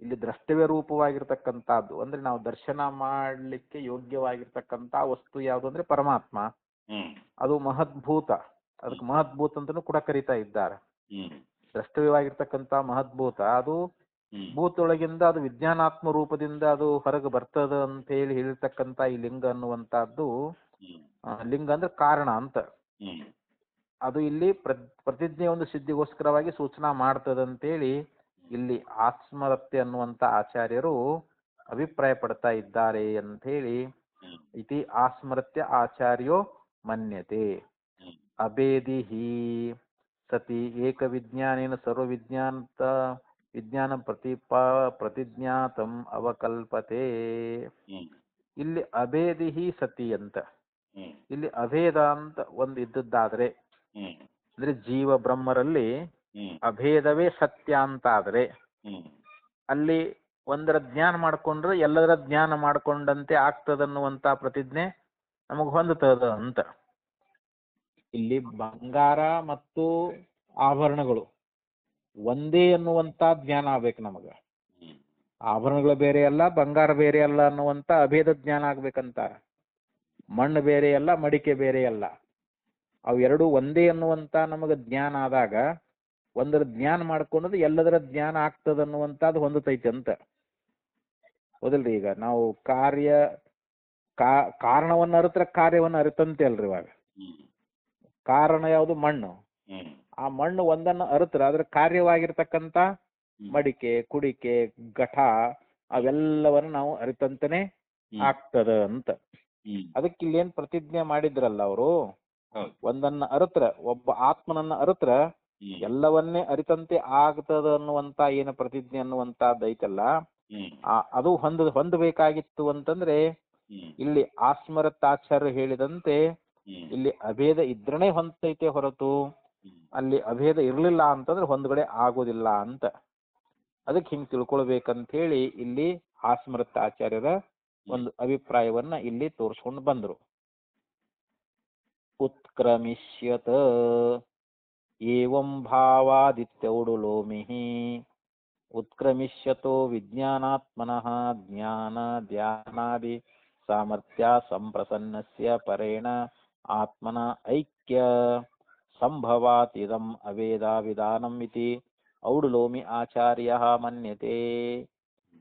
Speaker 1: ಇಲ್ಲಿ ದ್ರಷ್ಟವ್ಯ ರೂಪವಾಗಿರ್ತಕ್ಕಂಥದ್ದು ಅಂದ್ರೆ ನಾವು ದರ್ಶನ ಮಾಡ್ಲಿಕ್ಕೆ ಯೋಗ್ಯವಾಗಿರ್ತಕ್ಕಂಥ ವಸ್ತು ಯಾವುದು ಅಂದ್ರೆ ಪರಮಾತ್ಮ. ಅದು ಮಹದ್ಭೂತ, ಅದಕ್ಕೆ ಮಹದ್ಭೂತ ಅಂತಾನು ಕೂಡ ಕರೀತಾ ಇದ್ದಾರೆ. ದ್ರಷ್ಟವ್ಯವಾಗಿರ್ತಕ್ಕಂಥ ಮಹದ್ಭೂತ ಅದು ಭೂತೊಳಗಿಂದ ಅದು ವಿಜ್ಞಾನಾತ್ಮ ರೂಪದಿಂದ ಅದು ಹೊರಗೆ ಬರ್ತದ ಅಂತ ಹೇಳಿ ಹೇಳಿರ್ತಕ್ಕಂಥ ಈ ಲಿಂಗ ಅನ್ನುವಂಥದ್ದು ಲಿಂಗ ಅಂದ್ರೆ ಕಾರಣ ಅಂತ. ಅದು ಇಲ್ಲಿ ಪ್ರತಿಜ್ಞೆ ಒಂದು ಸಿದ್ಧಿಗೋಸ್ಕರವಾಗಿ ಸೂಚನಾ ಮಾಡ್ತದಂತೇಳಿ ಇಲ್ಲಿ ಆತ್ಮರತ್ಯ ಅನ್ನುವಂಥ ಆಚಾರ್ಯರು ಅಭಿಪ್ರಾಯ ಪಡ್ತಾ ಇದ್ದಾರೆ ಅಂತ ಹೇಳಿ ಇತಿ ಆಸ್ಮರತ್ಯ ಆಚಾರ್ಯೋ ಮನ್ಯತೆ. ಅಭೇದಿ ಹಿ ಸತಿ ಏಕ ವಿಜ್ಞಾನೇನ ಸರ್ವ ವಿಜ್ಞಾನ ಪ್ರತಿಜ್ಞಾತಂ ಅವಕಲ್ಪತೆ. ಇಲ್ಲಿ ಅಭೇದಿ ಹಿ ಸತಿ ಅಂತ, ಇಲ್ಲಿ ಅಭೇದ ಅಂತ ಒಂದು ಇದ್ದದ್ದಾದ್ರೆ ಅಂದ್ರೆ ಜೀವ ಬ್ರಹ್ಮರಲ್ಲಿ ಅಭೇದವೇ ಸತ್ಯ ಅಂತ ಆದ್ರೆ ಅಲ್ಲಿ ಒಂದರ ಜ್ಞಾನ ಮಾಡ್ಕೊಂಡ್ರೆ ಎಲ್ಲದರ ಜ್ಞಾನ ಮಾಡ್ಕೊಂಡಂತೆ ಆಗ್ತದನ್ನುವಂತ ಪ್ರತಿಜ್ಞೆ ನಮಗ್ ಹೊಂದುತ್ತದ ಅಂತ. ಇಲ್ಲಿ ಬಂಗಾರ ಮತ್ತು ಆಭರಣಗಳು ಒಂದೇ ಅನ್ನುವಂತ ಜ್ಞಾನ ಆಗ್ಬೇಕು ನಮಗ. ಆಭರಣಗಳು ಬೇರೆ ಅಲ್ಲ, ಬಂಗಾರ ಬೇರೆ ಅಲ್ಲ ಅನ್ನುವಂತ ಅಭೇದ ಜ್ಞಾನ ಆಗ್ಬೇಕಂತ. ಮಣ್ಣು ಬೇರೆ ಅಲ್ಲ, ಮಡಿಕೆ ಬೇರೆ ಅಲ್ಲ, ಅವು ಎರಡೂ ಒಂದೇ ಅನ್ನುವಂತ ನಮಗ ಜ್ಞಾನ ಆದಾಗ ಒಂದರ ಜ್ಞಾನ ಮಾಡ್ಕೊಂಡ್ರೆ ಎಲ್ಲದರ ಜ್ಞಾನ ಆಗ್ತದ ಅನ್ನುವಂಥದ್ದು ಹೊಂದತೈತಿ ಅಂತ. ಹೌದಲ್ರಿ? ಈಗ ನಾವು ಕಾರಣವನ್ನ ಅರಿತ್ರ ಕಾರ್ಯವನ್ನ ಅರಿತಂತೆ ಅಲ್ರಿ. ಇವಾಗ ಕಾರಣ ಯಾವುದು? ಮಣ್ಣು. ಆ ಮಣ್ಣು ಒಂದನ್ನು ಅರಿತ್ರ ಅದ್ರ ಕಾರ್ಯವಾಗಿರ್ತಕ್ಕಂಥ ಮಡಿಕೆ, ಕುಡಿಕೆ, ಘಟ ಅವೆಲ್ಲವನ್ನು ನಾವು ಅರಿತಂತನೇ ಆಗ್ತದ ಅಂತ. ಅದಕ್ಕೆ ಇಲ್ಲೇನ್ ಪ್ರತಿಜ್ಞೆ ಮಾಡಿದ್ರಲ್ಲ ಅವರು, ಒಂದನ್ನ ಅರಿತ್ರ, ಒಬ್ಬ ಆತ್ಮನನ್ನ ಅರಿತ್ರ ಎಲ್ಲವನ್ನೇ ಅರಿತಂತೆ ಆಗ್ತದ ಅನ್ನುವಂತ ಏನು ಪ್ರತಿಜ್ಞೆ ಅನ್ನುವಂತದ್ದು ಐತಲ್ಲ, ಅದು ಹೊಂದಬೇಕಾಗಿತ್ತು ಅಂತಂದ್ರೆ ಇಲ್ಲಿ ಆಸ್ಮರತಾಚಾರ್ಯರು ಹೇಳಿದಂತೆ ಇಲ್ಲಿ ಅಭೇದ ಇದ್ರನೇ ಹೊಂದತೈತೆ ಹೊರತು ಅಲ್ಲಿ ಅಭೇದ ಇರ್ಲಿಲ್ಲ ಅಂತಂದ್ರೆ ಹೊಂದಗಡೆ ಆಗೋದಿಲ್ಲ ಅಂತ. ಅದಕ್ಕೆ ಹಿಂಗ್ ತಿಳ್ಕೊಳ್ಬೇಕಂತ ಹೇಳಿ ಇಲ್ಲಿ ಆಸ್ಮರತಾಚಾರ್ಯರ ಒಂದು ಅಭಿಪ್ರಾಯವನ್ನ ಇಲ್ಲಿ ತೋರಿಸ್ಕೊಂಡು ಬಂದ್ರು. ಉತ್ಕ್ರಮಿಷ್ಯತ ಏವಂ ಭಾವಾದಿತ್ಯೌಡುಲೋಮಿಹಿ ಉತ್ಕ್ರಮಿಷ್ಯತೋ ವಿಜ್ಞಾನಾತ್ಮನಃ ಜ್ಞಾನ ಧ್ಯಾನಾದಿ ಸಾಮರ್ಥ್ಯ ಸಂಪ್ರಸನ್ನಸ್ಯ ಪರೇಣ ಆತ್ಮನ ಐಕ್ಯ ಸಂಭವಾತ್ ಇದಂ ಅವೇದ ವಿಧಾನಂ ಇತಿ ಔಡುಲೋಮಿ ಆಚಾರ್ಯ ಮನ್ಯತೆ.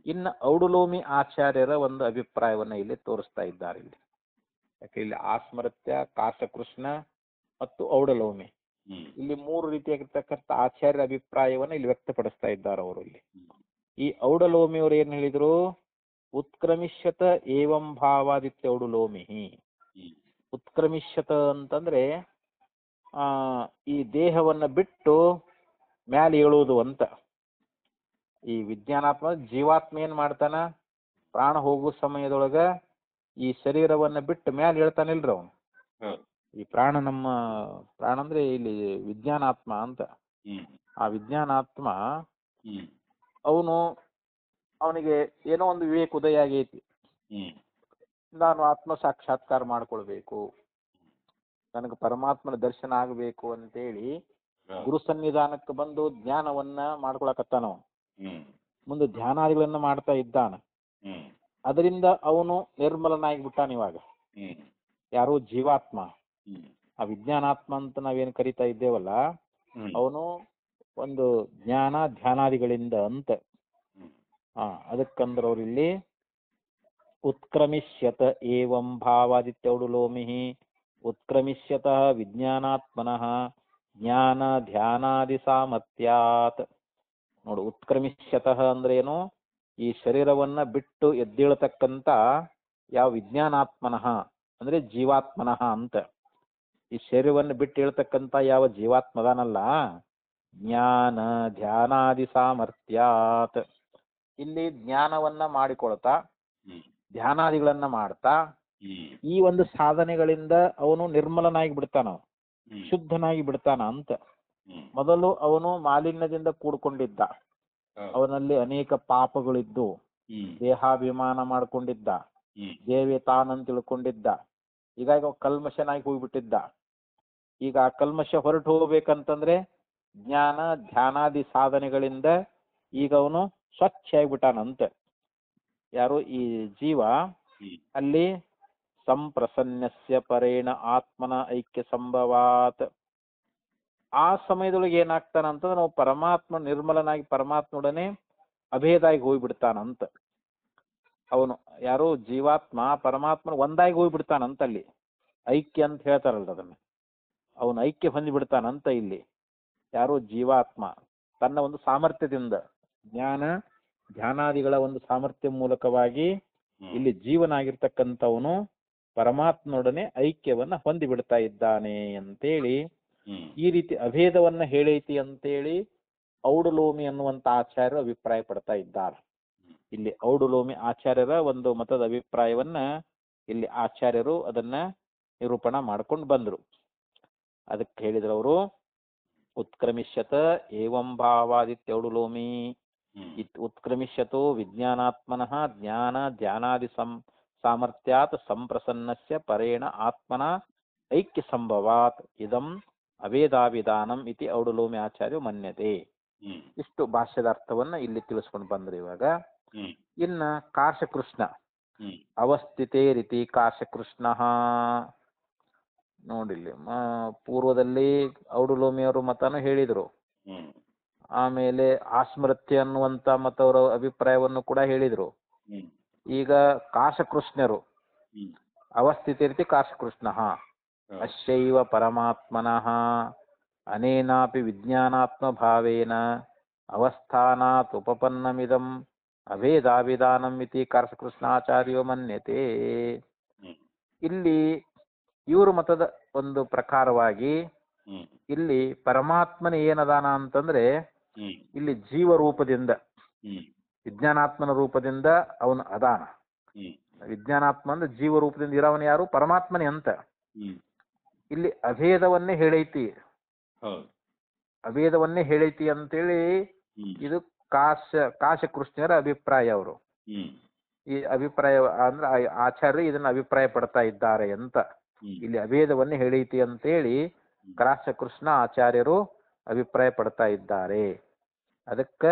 Speaker 1: ಇನ್ನು ಔಡುಲೋಮಿ ಆಚಾರ್ಯರ ಒಂದು ಅಭಿಪ್ರಾಯವನ್ನ ಇಲ್ಲಿ ತೋರಿಸ್ತಾ ಇದ್ದಾರೆ. ಇಲ್ಲಿ ಯಾಕೆ ಇಲ್ಲಿ ಆಸ್ಮರತ್ಯ, ಕಾಶಕೃಷ್ಣ ಮತ್ತು ಔಡಲೋಮಿ ಇಲ್ಲಿ ಮೂರು ರೀತಿಯಾಗಿರ್ತಕ್ಕಂಥ ಆಚಾರ್ಯರ ಅಭಿಪ್ರಾಯವನ್ನ ಇಲ್ಲಿ ವ್ಯಕ್ತಪಡಿಸ್ತಾ ಇದ್ದಾರೆ ಅವರು. ಇಲ್ಲಿ ಈ ಔಡಲೋಮಿ ಅವರು ಏನ್ ಹೇಳಿದ್ರು? ಉತ್ಕ್ರಮಿಷ್ಯತ ಏವಂ ಭಾವಾದಿತ್ಯ ಔಡುಲೋಮಿ. ಉತ್ಕ್ರಮಿಷ್ಯತ ಅಂತಂದ್ರೆ ಈ ದೇಹವನ್ನ ಬಿಟ್ಟು ಮ್ಯಾಲೆ ಏಳುವುದು ಅಂತ. ಈ ವಿಜ್ಞಾನಾತ್ಮ ಜೀವಾತ್ಮ ಏನ್ ಮಾಡ್ತಾನ? ಪ್ರಾಣ ಹೋಗುವ ಸಮಯದೊಳಗ ಈ ಶರೀರವನ್ನ ಬಿಟ್ಟು ಮ್ಯಾಲೆ ಹೇಳ್ತಾನಿಲ್ರಿ ಅವನು. ಈ ಪ್ರಾಣ, ನಮ್ಮ ಪ್ರಾಣ ಅಂದ್ರೆ ಇಲ್ಲಿ ವಿಜ್ಞಾನಾತ್ಮ ಅಂತ. ಆ ವಿಜ್ಞಾನಾತ್ಮ ಅವನಿಗೆ ಏನೋ ಒಂದು ವಿವೇಕ ಉದಯ ಆಗೈತಿ, ನಾನು ಆತ್ಮ ಸಾಕ್ಷಾತ್ಕಾರ ಮಾಡ್ಕೊಳ್ಬೇಕು, ನನಗೆ ಪರಮಾತ್ಮನ ದರ್ಶನ ಆಗಬೇಕು ಅಂತೇಳಿ ಗುರು ಸನ್ನಿಧಾನಕ್ಕೆ ಬಂದು ಧ್ಯಾನವನ್ನ ಮಾಡ್ಕೊಳಕತ್ತಾನ. ಮುಂದೆ ಧ್ಯಾನಾದಿಗಳನ್ನ ಮಾಡ್ತಾ ಇದ್ದಾನ. ಅದರಿಂದ ಅವನು ನಿರ್ಮಲನಾಗಿ ಬಿಟ್ಟಾನ. ಇವಾಗ ಯಾರು? ಜೀವಾತ್ಮ. ಆ ವಿಜ್ಞಾನಾತ್ಮ ಅಂತ ನಾವೇನು ಕರಿತಾ ಇದ್ದೇವಲ್ಲ, ಅವನು ಒಂದು ಜ್ಞಾನ ಧ್ಯಾನಾದಿಗಳಿಂದ ಅಂತ. ಅದಕ್ಕಂದ್ರ ಅವ್ರು ಇಲ್ಲಿ ಉತ್ಕ್ರಮಿಷ್ಯತ ಏವಂ ಭಾವಾದಿತ್ಯ ಔಡುಲೋಮಿ ಉತ್ಕ್ರಮಿಷ್ಯತಃ ವಿಜ್ಞಾನಾತ್ಮನಃ ಜ್ಞಾನ ಧ್ಯಾನಾದಿ ಸಾಮರ್ಥ್ಯಾತ್. ನೋಡು, ಉತ್ಕ್ರಮಿಷ್ಯತಃ ಅಂದ್ರೆ ಏನು? ಈ ಶರೀರವನ್ನ ಬಿಟ್ಟು ಎದ್ದೇಳತಕ್ಕಂತ ಯಾವ ವಿಜ್ಞಾನಾತ್ಮನಃ ಅಂದ್ರೆ ಜೀವಾತ್ಮನಃ ಅಂತ. ಈ ಶರೀರವನ್ನು ಬಿಟ್ಟು ಹೇಳ್ತಕ್ಕಂತ ಯಾವ ಜೀವಾತ್ಮದಾನಲ್ಲ, ಜ್ಞಾನ ಧ್ಯಾನಾದಿ ಸಾಮರ್ಥ್ಯಾತ್. ಇಲ್ಲಿ ಜ್ಞಾನವನ್ನ ಮಾಡಿಕೊಳ್ತಾ ಧ್ಯಾನಾದಿಗಳನ್ನ ಮಾಡ್ತಾ ಈ ಒಂದು ಸಾಧನೆಗಳಿಂದ ಅವನು ನಿರ್ಮಲನಾಗಿ ಬಿಡ್ತಾನ. ಶುದ್ಧನಾಗಿ ಬಿಡ್ತಾನ ಅಂತ. ಮೊದಲು ಅವನು ಮಾಲಿನ್ಯದಿಂದ ಕೂಡ್ಕೊಂಡಿದ್ದ, ಅವನಲ್ಲಿ ಅನೇಕ ಪಾಪಗಳಿದ್ದು, ದೇಹಾಭಿಮಾನ ಮಾಡ್ಕೊಂಡಿದ್ದ, ದೇವೇ ತಾನಂತ ತಿಳ್ಕೊಂಡಿದ್ದ. ಹೀಗಾಗಿ ಅವ ಕಲ್ಮಶನಾಗಿ ಹೋಗ್ಬಿಟ್ಟಿದ್ದ. ಈಗ ಆ ಕಲ್ಮಶ ಹೊರಟು ಹೋಗ್ಬೇಕಂತಂದ್ರೆ ಜ್ಞಾನ ಧ್ಯಾನಾದಿ ಸಾಧನೆಗಳಿಂದ ಈಗ ಅವನು ಸ್ವಚ್ಛ ಆಗಿಬಿಟ್ಟಾನಂತೆ. ಯಾರು? ಈ ಜೀವ. ಅಲ್ಲಿ ಸಂಪ್ರಸನ್ನಸ್ಯ ಪರೇಣ ಆತ್ಮನ ಐಕ್ಯ ಸಂಭವಾತ್. ಆ ಸಮಯದೊಳಗೆ ಏನಾಗ್ತಾನಂತಂದ್ರೆ ನಾವು ಪರಮಾತ್ಮ ನಿರ್ಮಲನಾಗಿ ಪರಮಾತ್ಮೊಡನೆ ಅಭೇದಾಗಿ ಹೋಗ್ಬಿಡ್ತಾನಂತ. ಅವನು ಯಾರು? ಜೀವಾತ್ಮ ಪರಮಾತ್ಮನ ಒಂದಾಗಿ ಹೋಗ್ಬಿಡ್ತಾನಂತ. ಅಲ್ಲಿ ಐಕ್ಯ ಅಂತ ಹೇಳ್ತಾರಲ್ಲ ಅದನ್ನ, ಅವನು ಐಕ್ಯ ಹೊಂದಿಬಿಡ್ತಾನಂತ. ಇಲ್ಲಿ ಯಾರು? ಜೀವಾತ್ಮ ತನ್ನ ಒಂದು ಸಾಮರ್ಥ್ಯದಿಂದ, ಜ್ಞಾನ ಧ್ಯಾನಾದಿಗಳ ಒಂದು ಸಾಮರ್ಥ್ಯ ಮೂಲಕವಾಗಿ ಇಲ್ಲಿ ಜೀವನಾಗಿರ್ತಕ್ಕಂಥವನು ಪರಮಾತ್ಮನೊಡನೆ ಐಕ್ಯವನ್ನ ಹೊಂದಿ ಬಿಡ್ತಾ ಇದ್ದಾನೆ ಅಂತೇಳಿ ಈ ರೀತಿ ಅಭೇದವನ್ನ ಹೇಳೈತಿ ಅಂತೇಳಿ ಔಡುಲೋಮಿ ಅನ್ನುವಂತ ಆಚಾರ್ಯರು ಅಭಿಪ್ರಾಯ ಪಡ್ತಾ ಇದ್ದಾರೆ. ಇಲ್ಲಿ ಔಡುಲೋಮಿ ಆಚಾರ್ಯರ ಒಂದು ಮತದ ಅಭಿಪ್ರಾಯವನ್ನ ಇಲ್ಲಿ ಆಚಾರ್ಯರು ಅದನ್ನ ನಿರೂಪಣ ಮಾಡ್ಕೊಂಡು ಬಂದ್ರು. ಅದಕ್ಕೆ ಹೇಳಿದ್ರು ಅವರು, ಉತ್ಕ್ರಮಿಷ್ಯತ ಏವಂ ಭಾವಾದಿತ್ಯೌಡುಲೋಮಿ ಉತ್ಕ್ರಮಿಷ್ಯತೋ ವಿಜ್ಞಾನಾತ್ಮನಃ ಜ್ಞಾನ ಧ್ಯಾನಾದಿ ಸಾಮರ್ಥ್ಯಾತ್ ಸಂಪ್ರಸನ್ನಸ್ಯ ಪರೇಣ ಆತ್ಮನ ಐಕ್ಯ ಸಂಭವಾತ್ ಇದಂ ಅವೇದಾವಿಧಾನಂ ಇತಿ ಔಡುಲೋಮಿ ಆಚಾರ್ಯ ಮನ್ಯತೆ. ಇಷ್ಟು ಭಾಷ್ಯದ ಅರ್ಥವನ್ನ ಇಲ್ಲಿ ತಿಳಿಸ್ಕೊಂಡು ಬಂದ್ರು. ಇವಾಗ ಇನ್ನ ಕಾಶಕೃಷ್ಣ ಅವಸ್ಥಿತೇ ರೀತಿ ಕಾಶಕೃಷ್ಣ ನೋಡಿಲ್ಲಿ ಪೂರ್ವದಲ್ಲಿ ಔಡುಲೋಮಿಯವರು ಮತನು ಹೇಳಿದ್ರು. ಆಮೇಲೆ ಆಸ್ಮೃತ್ಯ ಅನ್ನುವಂತ ಮತವರ ಅಭಿಪ್ರಾಯವನ್ನು ಕೂಡ ಹೇಳಿದ್ರು. ಈಗ ಕಾಶಕೃಷ್ಣರು ಅವಸ್ಥಿತೇ ರೀತಿ ಕಾಶಕೃಷ್ಣ ಅಶ್ಚೈವ ಪರಮಾತ್ಮನಃ ಅನೇನಾಪಿ ವಿಜ್ಞಾನಾತ್ಮ ಭಾವೇನ ಅವಸ್ಥಾನಾತ್ ಉಪಪನ್ನಮಿದಂ ಅಭೇದಾವಿಧಾನಂ ಇತಿ ಕಾಶಕೃಷ್ಣಾಚಾರ್ಯೋ ಮನ್ಯತೆ. ಇಲ್ಲಿ ಇವರು ಮತದ ಒಂದು ಪ್ರಕಾರವಾಗಿ ಇಲ್ಲಿ ಪರಮಾತ್ಮನ ಏನದಾನ ಅಂತಂದ್ರೆ ಇಲ್ಲಿ ಜೀವರೂಪದಿಂದ ವಿಜ್ಞಾನಾತ್ಮನ ರೂಪದಿಂದ ಅವನು ಅದಾನ. ವಿಜ್ಞಾನಾತ್ಮ ಅಂದ್ರೆ ಜೀವರೂಪದಿಂದ ಇರೋವನು ಯಾರು? ಪರಮಾತ್ಮನೇ ಅಂತ. ಇಲ್ಲಿ ಅಭೇದವನ್ನೇ ಹೇಳೈತಿ, ಅಭೇದವನ್ನೇ ಹೇಳೈತಿ ಅಂತೇಳಿ ಇದು ಕಾಶಕೃಷ್ಣರ ಅಭಿಪ್ರಾಯ. ಅವರು ಈ ಅಭಿಪ್ರಾಯ ಅಂದ್ರೆ ಆಚಾರ್ಯರು ಇದನ್ನ ಅಭಿಪ್ರಾಯ ಪಡ್ತಾ ಇದ್ದಾರೆ ಅಂತ. ಇಲ್ಲಿ ಅಭೇದವನ್ನೇ ಹೇಳೈತಿ ಅಂತೇಳಿ ಕಾಶಕೃಷ್ಣ ಆಚಾರ್ಯರು ಅಭಿಪ್ರಾಯ ಪಡ್ತಾ ಇದ್ದಾರೆ. ಅದಕ್ಕ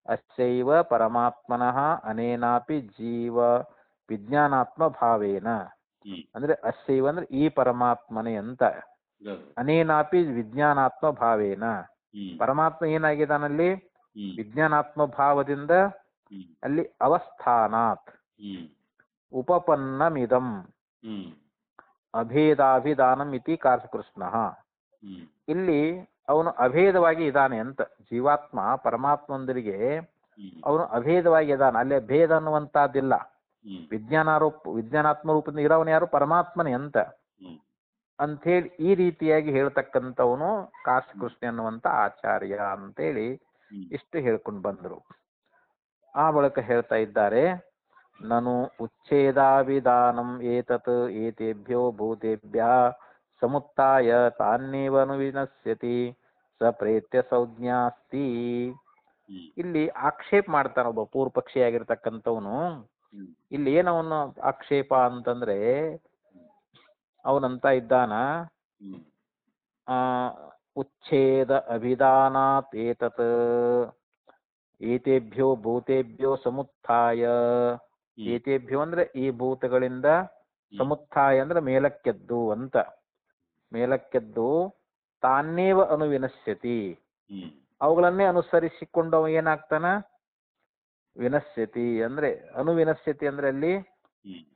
Speaker 1: ಅಶ್ಚೈವ ಪರಮಾತ್ಮನಃ ಅನೇನಾಪಿ ಜೀವ ವಿಜ್ಞಾನಾತ್ಮ ಭಾವೇನ ಅಂದ್ರೆ ಅಶ್ಚೈವ ಅಂದ್ರೆ ಈ ಪರಮಾತ್ಮನೇ ಅಂತ, ಅನೇನಾಪಿ ವಿಜ್ಞಾನಾತ್ಮ ಭಾವೇನ ಪರಮಾತ್ಮ ಏನಾಗಿದ್ದಾನಲ್ಲಿ ವಿಜ್ಞಾನಾತ್ಮ ಭಾವದಿಂದ ಅಲ್ಲಿ ಅವಸ್ಥಾನಾತ್ ಉಪಪನ್ನಮಿದಂ ಅಭೇದಾಭಿಧಾನಂ ಇತಿ ಕಾಶಕೃಷ್ಣ. ಇಲ್ಲಿ ಅವನು ಅಭೇದವಾಗಿ ಇದ್ದಾನೆ ಅಂತ. ಜೀವಾತ್ಮ ಪರಮಾತ್ಮಂದರಿಗೆ ಅವನು ಅಭೇದವಾಗಿ ಇದ್ದಾನೆ. ಅಲ್ಲಿ ಭೇದ ಅನ್ನುವಂತಹದ್ದಿಲ್ಲ. ವಿಜ್ಞಾನಾತ್ಮ ರೂಪದಿಂದ ಇರೋವನು ಯಾರು? ಪರಮಾತ್ಮನೇ ಅಂತ ಅಂಥೇಳಿ ಈ ರೀತಿಯಾಗಿ ಹೇಳ್ತಕ್ಕಂಥವನು ಕಾಶಕೃಷ್ಣ ಅನ್ನುವಂತ ಆಚಾರ್ಯ ಅಂತೇಳಿ ಇಷ್ಟು ಹೇಳ್ಕೊಂಡು ಬಂದರು. ಆ ಬಳಿಕ ಹೇಳ್ತಾ ಇದ್ದಾರೆ, ನನು ಉಚ್ಛೇದಾವಿಧಾನಂ ಏತತ್ ಏತೇಭ್ಯೋ ಭೂತೇಭ್ಯ ಸಮುತ್ತಾಯ ತಾನ್ನೇವನು ವಿನಶ್ಯತಿ ಸ ಪ್ರೇತ್ಯ ಸಂಜ್ಞಾಸ್ತಿ. ಇಲ್ಲಿ ಆಕ್ಷೇಪ ಮಾಡ್ತಾನ ಒಬ್ಬ ಪೂರ್ವ ಪಕ್ಷಿಯಾಗಿರ್ತಕ್ಕಂಥವನು. ಇಲ್ಲಿ ಏನವನು ಆಕ್ಷೇಪ ಅಂತಂದ್ರೆ ಅವನಂತ ಇದ್ದಾನ, ಉಚ್ಛೇದ ಅಭಿಧಾನಾತ್ ಏತತ್ ಏತೇಭ್ಯೋ ಭೂತೇಭ್ಯೋ ಸಮುತ್ಥಾಯ. ಏತೇಭ್ಯೋ ಅಂದ್ರೆ ಈ ಭೂತಗಳಿಂದ, ಸಮುತ್ಥಾಯ ಅಂದ್ರೆ ಮೇಲಕ್ಕೆದ್ದು ಅಂತ. ಮೇಲಕ್ಕೆದ್ದು ತಾನ್ನೇವ ಅನುವಿನಶ್ಯತಿ ಅವುಗಳನ್ನೇ ಅನುಸರಿಸಿಕೊಂಡು ಅವ ಏನಾಗ್ತಾನ? ವಿನಶ್ಯತಿ ಅಂದ್ರೆ ಅನುವಿನಶ್ಯತಿ ಅಂದ್ರೆ ಅಲ್ಲಿ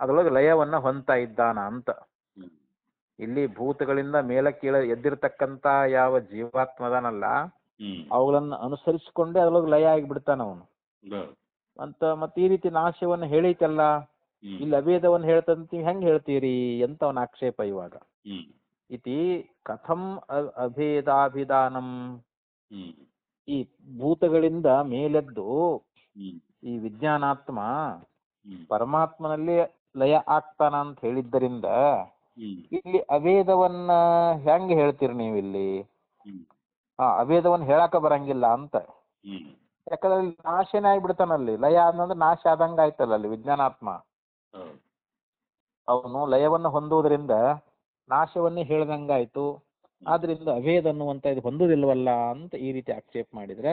Speaker 1: ಅದರೊಳಗೆ ಲಯವನ್ನ ಹೊಂದ್ತಾ ಇದ್ದಾನ ಅಂತ. ಇಲ್ಲಿ ಭೂತಗಳಿಂದ ಮೇಲಕ್ಕೆ ಎದ್ದಿರ್ತಕ್ಕಂತ ಯಾವ ಜೀವಾತ್ಮದನಲ್ಲ ಅವುಗಳನ್ನ ಅನುಸರಿಸಿಕೊಂಡೇ ಅದ್ರೊಳಗೆ ಲಯ ಆಗಿಬಿಡ್ತಾನ ಅವನು ಅಂತ. ಮತ್ತೆ ಈ ರೀತಿ ನಾಶವನ್ನ ಹೇಳೈತಲ್ಲ, ಇಲ್ಲಿ ಅಭೇದವನ್ನ ಹೇಳ್ತಂತ ಹೆಂಗ್ ಹೇಳ್ತೀರಿ ಅಂತ ಅವನ ಆಕ್ಷೇಪ. ಇವಾಗ ಇತಿ ಕಥಂ ಅಭೇದಾಭಿಧಾನಂ, ಈ ಭೂತಗಳಿಂದ ಮೇಲೆದ್ದು ಈ ವಿಜ್ಞಾನಾತ್ಮ ಪರಮಾತ್ಮನಲ್ಲಿ ಲಯ ಆಗ್ತಾನ ಅಂತ ಹೇಳಿದ್ದರಿಂದ ಇಲ್ಲಿ ಅಭೇದವನ್ನ ಹೆಂಗೆ ಹೇಳ್ತೀರಿ ನೀವು ಇಲ್ಲಿ? ಅಭೇದವನ್ನ ಹೇಳಾಕ ಬರಂಗಿಲ್ಲ ಅಂತ. ಯಾಕಂದ್ರೆ ಅಲ್ಲಿ ನಾಶನೇ ಆಗ್ಬಿಡ್ತಾನಲ್ಲಿ. ಲಯ ಅನ್ನಂದ್ರೆ ನಾಶ ಆದಂಗ ಆಯ್ತಲ್ಲ ಅಲ್ಲಿ ವಿಜ್ಞಾನಾತ್ಮ. ಅವನು ಲಯವನ್ನು ಹೊಂದುವುದರಿಂದ ನಾಶವನ್ನೇ ಹೇಳ್ದಂಗಾಯ್ತು. ಆದ್ರಿಂದ ಅಭೇದ ಅನ್ನುವಂತ ಇದು ಹೊಂದುದಿಲ್ವಲ್ಲ ಅಂತ ಈ ರೀತಿ ಆಕ್ಷೇಪ ಮಾಡಿದ್ರೆ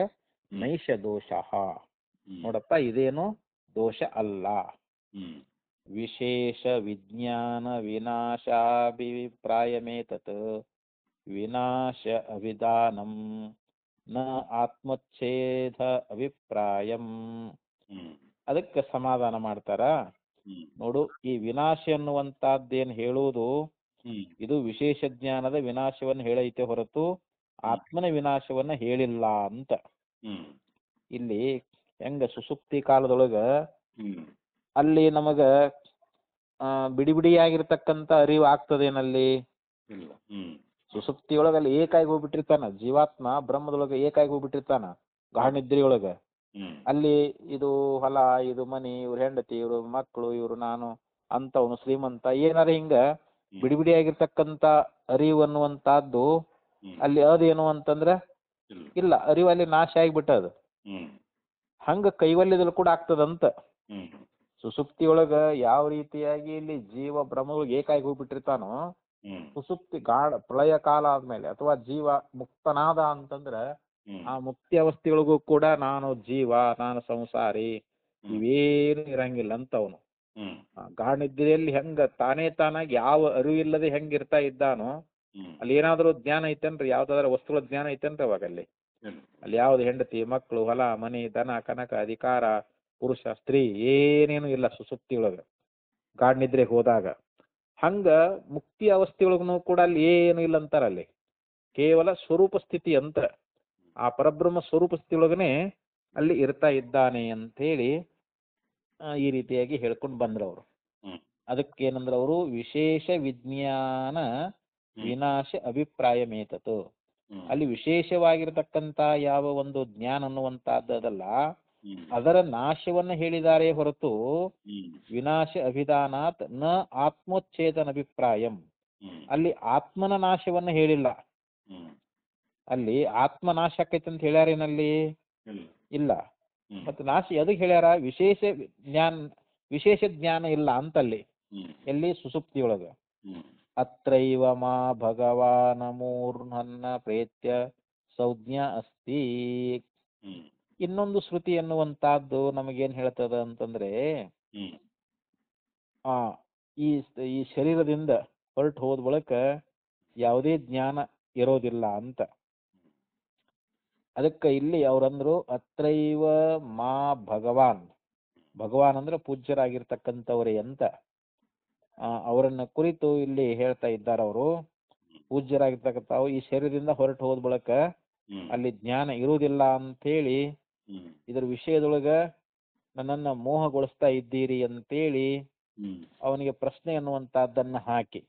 Speaker 1: ನೈಷ ದೋಷ. ನೋಡಪ್ಪ, ಇದೇನು ದೋಷ ಅಲ್ಲ. ವಿಶೇಷ ವಿಜ್ಞಾನ ವಿನಾಶಾಭಿಪ್ರಾಯಮೇತತ್ ವಿನಾಶ ಅವಿಧಾನಂ ನ ಆತ್ಮಚ್ಛೇದ ಅಭಿಪ್ರಾಯಂ. ಅದಕ್ಕೆ ಸಮಾಧಾನ ಮಾಡ್ತಾರ. ನೋಡು, ಈ ವಿನಾಶ ಅನ್ನುವಂತದ್ದೇನು ಹೇಳುವುದು ಇದು ವಿಶೇಷ ಜ್ಞಾನದ ವಿನಾಶವನ್ನು ಹೇಳೈತೆ ಹೊರತು ಆತ್ಮನ ವಿನಾಶವನ್ನ ಹೇಳಿಲ್ಲ ಅಂತ. ಇಲ್ಲಿ ಹೆಂಗ ಸುಸುಪ್ತಿ ಕಾಲದೊಳಗ ಅಲ್ಲಿ ನಮಗ ಬಿಡಿ ಬಿಡಿಯಾಗಿರ್ತಕ್ಕಂಥ ಅರಿವು ಆಗ್ತದೇನಲ್ಲಿ? ಸುಸುಪ್ತಿಯೊಳಗ ಅಲ್ಲಿ ಏಕಾಗಿ ಹೋಗ್ಬಿಟ್ಟಿರ್ತಾನ ಜೀವಾತ್ಮ, ಬ್ರಹ್ಮದೊಳಗ ಏಕಾಗಿ ಹೋಗ್ಬಿಟ್ಟಿರ್ತಾನ ಗಾಢನಿದ್ರೆಯೊಳಗ. ಅಲ್ಲಿ ಇದು ಹೊಲ, ಇದು ಮನಿ, ಇವ್ರ ಹೆಂಡತಿ, ಇವ್ರ ಮಕ್ಕಳು, ಇವ್ರು ನಾನು ಅಂತವನು ಶ್ರೀಮಂತ, ಏನಾರ ಹಿಂಗ ಬಿಡಿ ಬಿಡಿಯಾಗಿರ್ತಕ್ಕಂಥ ಅರಿವು ಅನ್ನುವಂತಹದ್ದು ಅಲ್ಲಿ ಅದೇನು ಅಂತಂದ್ರ ಇಲ್ಲ, ಅರಿವು ಅಲ್ಲಿ ನಾಶ ಆಗಿಬಿಟ್ಟದ. ಹಂಗ ಕೈವಲ್ಯದಲ್ಲಿ ಕೂಡ ಆಗ್ತದಂತ. ಸುಸುಪ್ತಿಯೊಳಗ ಯಾವ ರೀತಿಯಾಗಿ ಇಲ್ಲಿ ಜೀವ ಬ್ರಹ್ಮದೊಳಗೆ ಏಕಾಗಿ ಹೋಗ್ಬಿಟ್ಟಿರ್ತಾನೋ, ಸುಸುಪ್ತಿ ಪ್ರಳಯ ಕಾಲ ಆದ್ಮೇಲೆ ಅಥವಾ ಜೀವ ಮುಕ್ತನಾದ ಅಂತಂದ್ರ ಆ ಮುಕ್ತಿ ಅವಸ್ಥೆಯೊಳಗೂ ಕೂಡ ನಾನು ಜೀವ, ನಾನು ಸಂಸಾರಿ ಇವೇನು ಇರಂಗಿಲ್ಲ ಅಂತ ಅವನು. ಗಾಢನಿದ್ರೆಯಲ್ಲಿ ಹೆಂಗ ತಾನೇ ತಾನಾಗಿ ಯಾವ ಅರಿವಿಲ್ಲದೆ ಹೆಂಗಿರ್ತಾ ಇದ್ದಾನೋ, ಅಲ್ಲಿ ಏನಾದ್ರು ಜ್ಞಾನ ಐತೇನ್ರಿ? ಯಾವ್ದಾದ್ರು ವಸ್ತುಗಳ ಜ್ಞಾನ ಐತೇನ್ರಿ ಅವಾಗ? ಅಲ್ಲಿ ಯಾವ್ದು ಹೆಂಡತಿ, ಮಕ್ಕಳು, ಹೊಲ, ಮನಿ, ದನ, ಕನಕ, ಅಧಿಕಾರ, ಪುರುಷ, ಸ್ತ್ರೀ ಏನೇನು ಇಲ್ಲ ಸುಸುಪ್ತಿಯೊಳಗ ಗಾಢನಿದ್ರೆಗೆ ಹೋದಾಗ. ಹಂಗ ಮುಕ್ತಿ ಅವಸ್ಥೆಯೊಳಗೂ ಕೂಡ ಅಲ್ಲಿ ಏನು ಇಲ್ಲ ಅಂತಾರ. ಅಲ್ಲಿ ಕೇವಲ ಸ್ವರೂಪ ಸ್ಥಿತಿ ಅಂತ, ಆ ಪರಬ್ರಹ್ಮ ಸ್ವರೂಪ ಸ್ಥಿತಿಯೊಳಗನೆ ಅಲ್ಲಿ ಇರ್ತಾ ಇದ್ದಾನೆ ಅಂತ ಹೇಳಿ ಈ ರೀತಿಯಾಗಿ ಹೇಳ್ಕೊಂಡು ಬಂದ್ರವ್ರು. ಅದಕ್ಕೇನಂದ್ರ ಅವರು ವಿಶೇಷ ವಿಜ್ಞಾನ ವಿನಾಶ ಅಭಿಪ್ರಾಯಮೇತತು. ಅಲ್ಲಿ ವಿಶೇಷವಾಗಿರತಕ್ಕಂತ ಯಾವ ಒಂದು ಜ್ಞಾನ ಅನ್ನುವಂತಹದ್ದಲ್ಲ, ಅದರ ನಾಶವನ್ನ ಹೇಳಿದ್ದಾರೆ ಹೊರತು ವಿನಾಶ ಅಭಿಧಾನಾತ್ ನ ಆತ್ಮೋಚ್ಛೇದನ ಅಭಿಪ್ರಾಯಂ. ಅಲ್ಲಿ ಆತ್ಮನ ನಾಶವನ್ನ ಹೇಳಿಲ್ಲ. ಅಲ್ಲಿ ಆತ್ಮ ನಾಶ ಆಕೈತಿ ಅಂತ ಹೇಳ್ಯಾರೇನಲ್ಲಿ? ಇಲ್ಲ. ಮತ್ತೆ ನಾಶ ಎದಕ್ ಹೇಳ್ಯಾರ? ವಿಶೇಷ ಜ್ಞಾನ ಇಲ್ಲ ಅಂತಲ್ಲಿ. ಎಲ್ಲಿ? ಸುಸುಪ್ತಿಯೊಳಗ. ಅತ್ರೈವ ಮಾ ಭಗವಾನ ಮೂರ್ಧನ್ನ ಪ್ರೇತ್ಯ ಸಂಜ್ಞಾ ಅಸ್ತಿ. ಇನ್ನೊಂದು ಶ್ರುತಿ ಎನ್ನುವಂತಹದ್ದು ನಮಗೇನ್ ಹೇಳ್ತದ ಅಂತಂದ್ರೆ, ಈ ಶರೀರದಿಂದ ಹೊರಟು ಹೋದ ಬಳಿಕ ಯಾವುದೇ ಜ್ಞಾನ ಇರೋದಿಲ್ಲ ಅಂತ. ಅದಕ್ಕೆ ಇಲ್ಲಿ ಅವ್ರಂದ್ರು ಅತ್ರೈವ ಮಾ ಭಗವಾನ್. ಭಗವಾನ್ ಅಂದ್ರೆ ಪೂಜ್ಯರಾಗಿರ್ತಕ್ಕಂಥವ್ರೆ ಅಂತ. ಅವರನ್ನ ಕುರಿತು ಇಲ್ಲಿ ಹೇಳ್ತಾ ಇದ್ದಾರೆ ಅವರು. ಪೂಜ್ಯರಾಗಿರ್ತಕ್ಕಂಥ ಈ ಶರೀರದಿಂದ ಹೊರಟು ಹೋದ ಬಳಿಕ ಅಲ್ಲಿ ಜ್ಞಾನ ಇರುವುದಿಲ್ಲ ಅಂತೇಳಿ ಇದ್ರ ವಿಷಯದೊಳಗ ನನ್ನನ್ನ ಮೋಹಗೊಳಿಸ್ತಾ ಇದ್ದೀರಿ ಅಂತೇಳಿ ಅವನಿಗೆ ಪ್ರಶ್ನೆ ಅನ್ನುವಂತಹದ್ದನ್ನ ಹಾಕಿ,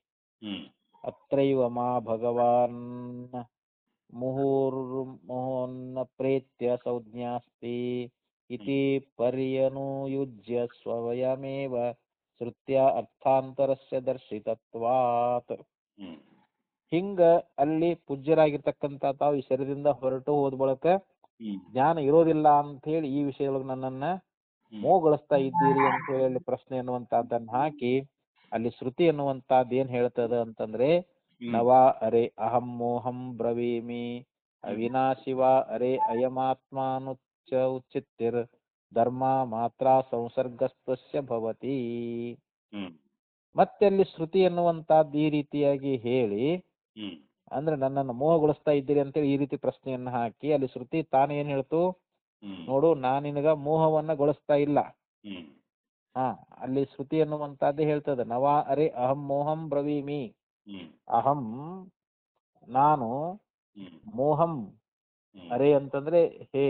Speaker 1: ಅತ್ರೈವ ಮಾ ಭಗವಾನ್ ಮುಹುರ್ಮೋಹನ್ನ ಪ್ರೇತ್ಯ ಸಂಜ್ಞಾಸ್ತಿ ಇತಿ ಪರ್ಯನುಯುಜ್ಯ ಸ್ವಯಮೇವ ಶ್ರುತ್ಯ ಅರ್ಥಾಂತರಸ್ಯ ದರ್ಶಿತತ್ವಾತ್. ಹಿಂಗ ಅಲ್ಲಿ ಪೂಜ್ಯರಾಗಿರ್ತಕ್ಕಂಥ ತಾವು ಈ ಶರೀರದಿಂದ ಹೊರಟು ಹೋದ ಬಳಕ ಜ್ಞಾನ ಇರೋದಿಲ್ಲ ಅಂತ ಹೇಳಿ ಈ ವಿಷಯದೊಳಗೆ ನನ್ನನ್ನ ಮೋಹಗೊಳಿಸ್ತಾ ಇದ್ದೀರಿ ಅಂತ ಹೇಳಿ ಅಲ್ಲಿ ಪ್ರಶ್ನೆ ಅನ್ನುವಂತಹದ್ದನ್ನ ಹಾಕಿ ಅಲ್ಲಿ ಶ್ರುತಿ ಅನ್ನುವಂತಹದ್ದು ಏನ್ ಹೇಳ್ತದ ಅಂತಂದ್ರೆ, ನವಾ ಅರೆ ಅಹಂ ಮೋಹಂ ಬ್ರವೀಮಿ ಅವಿನಾಶಿವಾ ಅರೆ ಅಯಮಾತ್ಮಾನುಚ್ಚ ಉಚ್ಚಿತ್ತಿರ್ ಧರ್ಮ ಮಾತ್ರ ಸಂಸರ್ಗಸ್ತಸ್ಯ ಭವತಿ. ಮತ್ತೆ ಅಲ್ಲಿ ಶ್ರುತಿ ಎನ್ನುವಂತಹದ್ದು ಈ ರೀತಿಯಾಗಿ ಹೇಳಿ ಅಂದ್ರೆ ನನ್ನನ್ನು ಮೋಹಗೊಳಿಸ್ತಾ ಇದ್ದೀರಿ ಅಂತೇಳಿ ಈ ರೀತಿ ಪ್ರಶ್ನೆಯನ್ನ ಹಾಕಿ ಅಲ್ಲಿ ಶ್ರುತಿ ತಾನೇ ಏನ್ ಹೇಳ್ತು, ನೋಡು ನಾನು ನಿನಗ ಮೋಹವನ್ನ ಗೊಳಿಸ್ತಾ ಇಲ್ಲ. ಅಲ್ಲಿ ಶ್ರುತಿ ಎನ್ನುವಂತಹದ್ದೇ ಹೇಳ್ತದೆ, ನವಾ ಅರೆ ಅಹಂ ಮೋಹಂ ಬ್ರವೀಮಿ. ಅಹಂ ನಾನು, ಮೋಹಂ ಅರೆ ಅಂತಂದ್ರೆ ಹೇ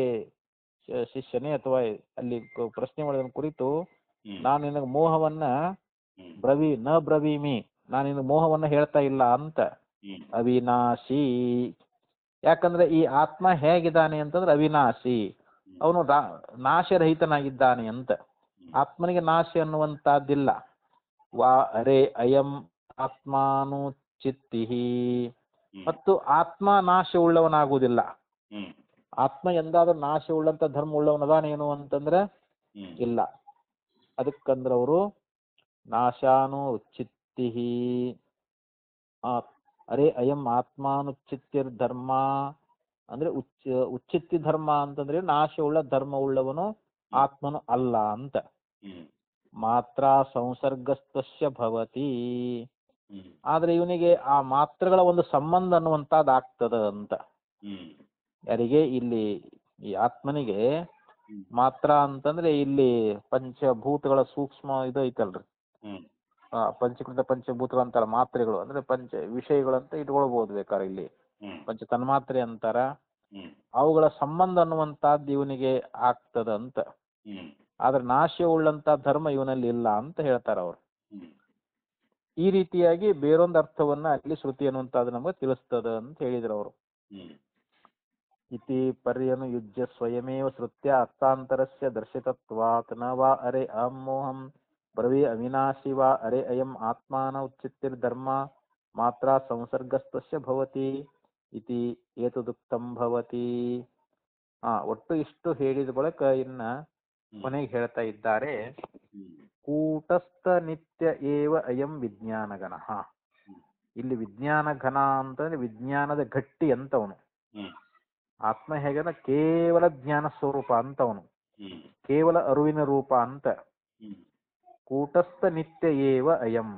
Speaker 1: ಶಿಷ್ಯನೇ ಅಥವಾ ಅಲ್ಲಿ ಪ್ರಶ್ನೆ ಮಾಡೋದನ್ನ ಕುರಿತು ನಾನು ನಿನಗೆ ಮೋಹವನ್ನ ಬ್ರವೀಮಿ, ನಾನು ನಿನಗೆ ಮೋಹವನ್ನ ಹೇಳ್ತಾ ಇಲ್ಲ ಅಂತ. ಅವಿನಾಶಿ, ಯಾಕಂದ್ರೆ ಈ ಆತ್ಮ ಹೇಗಿದ್ದಾನೆ ಅಂತಂದ್ರೆ ಅವಿನಾಶಿ, ಅವನು ನಾಶರಹಿತನಾಗಿದ್ದಾನೆ ಅಂತ. ಆತ್ಮನಿಗೆ ನಾಶ ಅನ್ನುವಂತಹದ್ದಿಲ್ಲ. ವಾ ಅರೆ ಅಯಂ ಆತ್ಮಾನುಚಿತ್ತಿ. ಮತ್ತು ಆತ್ಮ ನಾಶವುಳ್ಳವನಾಗುವುದಿಲ್ಲ. ಆತ್ಮ ಎಂದಾದ್ರೂ ನಾಶವುಳ್ಳಂತ ಧರ್ಮ ಉಳ್ಳವನದಾನೇನು ಅಂತಂದ್ರೆ ಇಲ್ಲ. ಅದಕ್ಕಂದ್ರೆ ಅವರು ನಾಶಾನುಚಿತ್ತಿ ಅರೆ ಅಯಂ ಆತ್ಮಾನುಚಿತ್ಯರ್ ಧರ್ಮ ಅಂದ್ರೆ ಉಚ್ಚಿತ್ತಿ ಧರ್ಮ ಅಂತಂದ್ರೆ ನಾಶವುಳ್ಳ ಧರ್ಮ ಉಳ್ಳವನು ಆತ್ಮನು ಅಲ್ಲ ಅಂತ. ಮಾತ್ರ ಸಂಸರ್ಗಸ್ತಸ್ಯ ಭವತಿ. ಆದ್ರೆ ಇವನಿಗೆ ಆ ಮಾತ್ರಗಳ ಒಂದು ಸಂಬಂಧ ಅನ್ನುವಂಥದ್ದಾಗ್ತದ ಅಂತ. ಯಾರಿಗೆ? ಇಲ್ಲಿ ಈ ಆತ್ಮನಿಗೆ ಮಾತ್ರ ಅಂತಂದ್ರೆ ಇಲ್ಲಿ ಪಂಚಭೂತಗಳ ಸೂಕ್ಷ್ಮ ಇದು ಐತಲ್ರಿ, ಪಂಚಕೃತ ಪಂಚಭೂತಗಳು ಅಂತಾರ, ಮಾತ್ರೆಗಳು ಅಂದ್ರೆ ಪಂಚ ವಿಷಯಗಳು ಅಂತ ಇಟ್ಕೊಳ್ಬಹುದು ಬೇಕಾದ್ರೆ. ಇಲ್ಲಿ ಪಂಚ ತನ್ಮಾತ್ರೆ ಅಂತಾರ. ಅವುಗಳ ಸಂಬಂಧ ಅನ್ನುವಂಥದ್ದು ಇವನಿಗೆ ಆಗ್ತದ ಅಂತ. ಆದ್ರೆ ನಾಶವುಳ್ಳಂತ ಧರ್ಮ ಇವನಲ್ಲಿ ಇಲ್ಲ ಅಂತ ಹೇಳ್ತಾರ ಅವರು. ಈ ರೀತಿಯಾಗಿ ಬೇರೊಂದು ಅರ್ಥವನ್ನ ಅಲ್ಲಿ ಶ್ರುತಿ ಅನ್ನುವಂಥದ್ದು ನಮ್ಗೆ ತಿಳಿಸ್ತದ ಅಂತ ಹೇಳಿದ್ರು ಅವರು. ಇತಿ ಪರ್ಯನುಯುಜ್ಯ ಸ್ವಯಮೇವ ಶ್ರುತ್ಯ ಅರ್ಥಾಂತರಸ್ಯ ದರ್ಶಿತತ್ವಾತ್ ನ ವಾ ಅರೆ ಅಹಂ ಮೋಹಂ ಬ್ರವೀ ಅವಿನಾಶಿ ವಾ ಅರೆ ಅಯಂ ಆತ್ಮಾನ ಉಚ್ಚಿತ್ತಿರ್ ಧರ್ಮ ಮಾತ್ರ ಸಂಸರ್ಗಸ್ತಸ್ಯ ಭವತಿ ಇತಿ ಏತದುಕ್ತಂ ಭವತಿ. ಒಟ್ಟು ಇಷ್ಟು ಹೇಳಿದ ಬಳಿಕ ಇನ್ನ ಕೊನೆಗೆ ಹೇಳ್ತಾ ಇದ್ದಾರೆ, ಕೂಟಸ್ಥ ನಿತ್ಯ ಏವ ಅಯಂ ವಿಜ್ಞಾನಗಣ. ಇಲ್ಲಿ ವಿಜ್ಞಾನ ಘನ ಅಂತಂದ್ರೆ ವಿಜ್ಞಾನದ ಗಟ್ಟಿ ಅಂತವನು. ಆತ್ಮ ಹೇಗಂದ್ರೆ ಕೇವಲ ಜ್ಞಾನ ಸ್ವರೂಪ ಅಂತವನು, ಕೇವಲ ಅರಿವಿನ ರೂಪ ಅಂತ. ಕೂಟಸ್ಥ ನಿತ್ಯ ಏವ ಅಯಂ,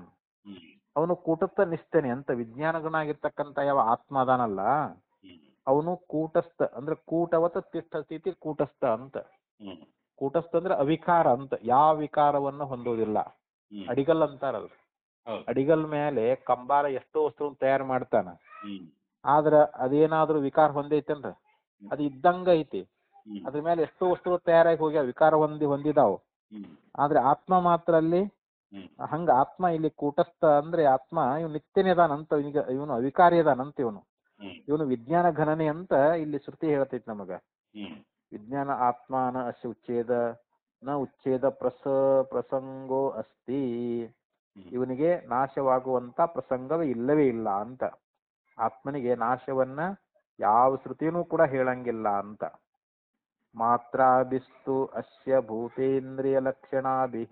Speaker 1: ಅವನು ಕೂಟಸ್ಥ ನಿಷ್ಠನೆ ಅಂತ. ವಿಜ್ಞಾನಗಣ ಆಗಿರ್ತಕ್ಕಂಥ ಯಾವ ಆತ್ಮ ಅದಾನಲ್ಲ ಅವನು ಕೂಟಸ್ಥ ಅಂದ್ರೆ ಕೂಟವತ ತಿಷ್ಠಸ್ಥಿತಿ ಕೂಟಸ್ಥ ಅಂತ. ಕೂಟಸ್ಥ ಅಂದ್ರೆ ಅವಿಕಾರ ಅಂತ, ಯಾವ ವಿಕಾರವನ್ನು ಹೊಂದೋದಿಲ್ಲ. ಅಡಿಗಲ್ ಅಂತಾರಲ್ಲ, ಅಡಿಗಲ್ ಮೇಲೆ ಕಂಬಾರ ಎಷ್ಟೋ ವಸ್ತು ತಯಾರು ಮಾಡ್ತಾನ, ಆದ್ರ ಅದೇನಾದ್ರೂ ವಿಕಾರ ಹೊಂದೈತೇನ್ರ? ಅದು ಇದ್ದಂಗ ಐತಿ. ಅದ್ರ ಮೇಲೆ ಎಷ್ಟೋ ವಸ್ತುಗಳು ತಯಾರಾಗಿ ಹೋಗ್ಯಾವ, ವಿಕಾರ ಹೊಂದಿದಾವು. ಆದ್ರೆ ಆತ್ಮ ಮಾತ್ರ ಅಲ್ಲಿ ಹಂಗ. ಆತ್ಮ ಇಲ್ಲಿ ಕೂಟಸ್ಥ ಅಂದ್ರೆ ಆತ್ಮ ಇವನು ನಿತ್ಯನೇ ಅದಾನಂತ, ಇವನು ಅವಿಕಾರಿ ಅದಾನಂತ. ಇವನು ವಿಜ್ಞಾನ ಘನನೆ ಅಂತ ಇಲ್ಲಿ ಶ್ರುತಿ ಹೇಳ್ತೈತಿ ನಮಗ. ವಿಜ್ಞಾನ ಆತ್ಮಾನ ಅಸ್ಯ ಉಚ್ಛೇದ ನ ಉಚ್ಛೇದ ಪ್ರಸಂಗೋ ಅಸ್ತಿ. ಇವನಿಗೆ ನಾಶವಾಗುವಂತ ಪ್ರಸಂಗವೇ ಇಲ್ಲವೇ ಇಲ್ಲ ಅಂತ. ಆತ್ಮನಿಗೆ ನಾಶವನ್ನ ಯಾವ ಶ್ರುತಿನೂ ಕೂಡ ಹೇಳಂಗಿಲ್ಲ ಅಂತ. ಮಾತ್ರಾಭಿಸ್ತು ಅಸ್ಯ ಭೂತೇಂದ್ರಿಯ ಲಕ್ಷಣಾಭಿಃ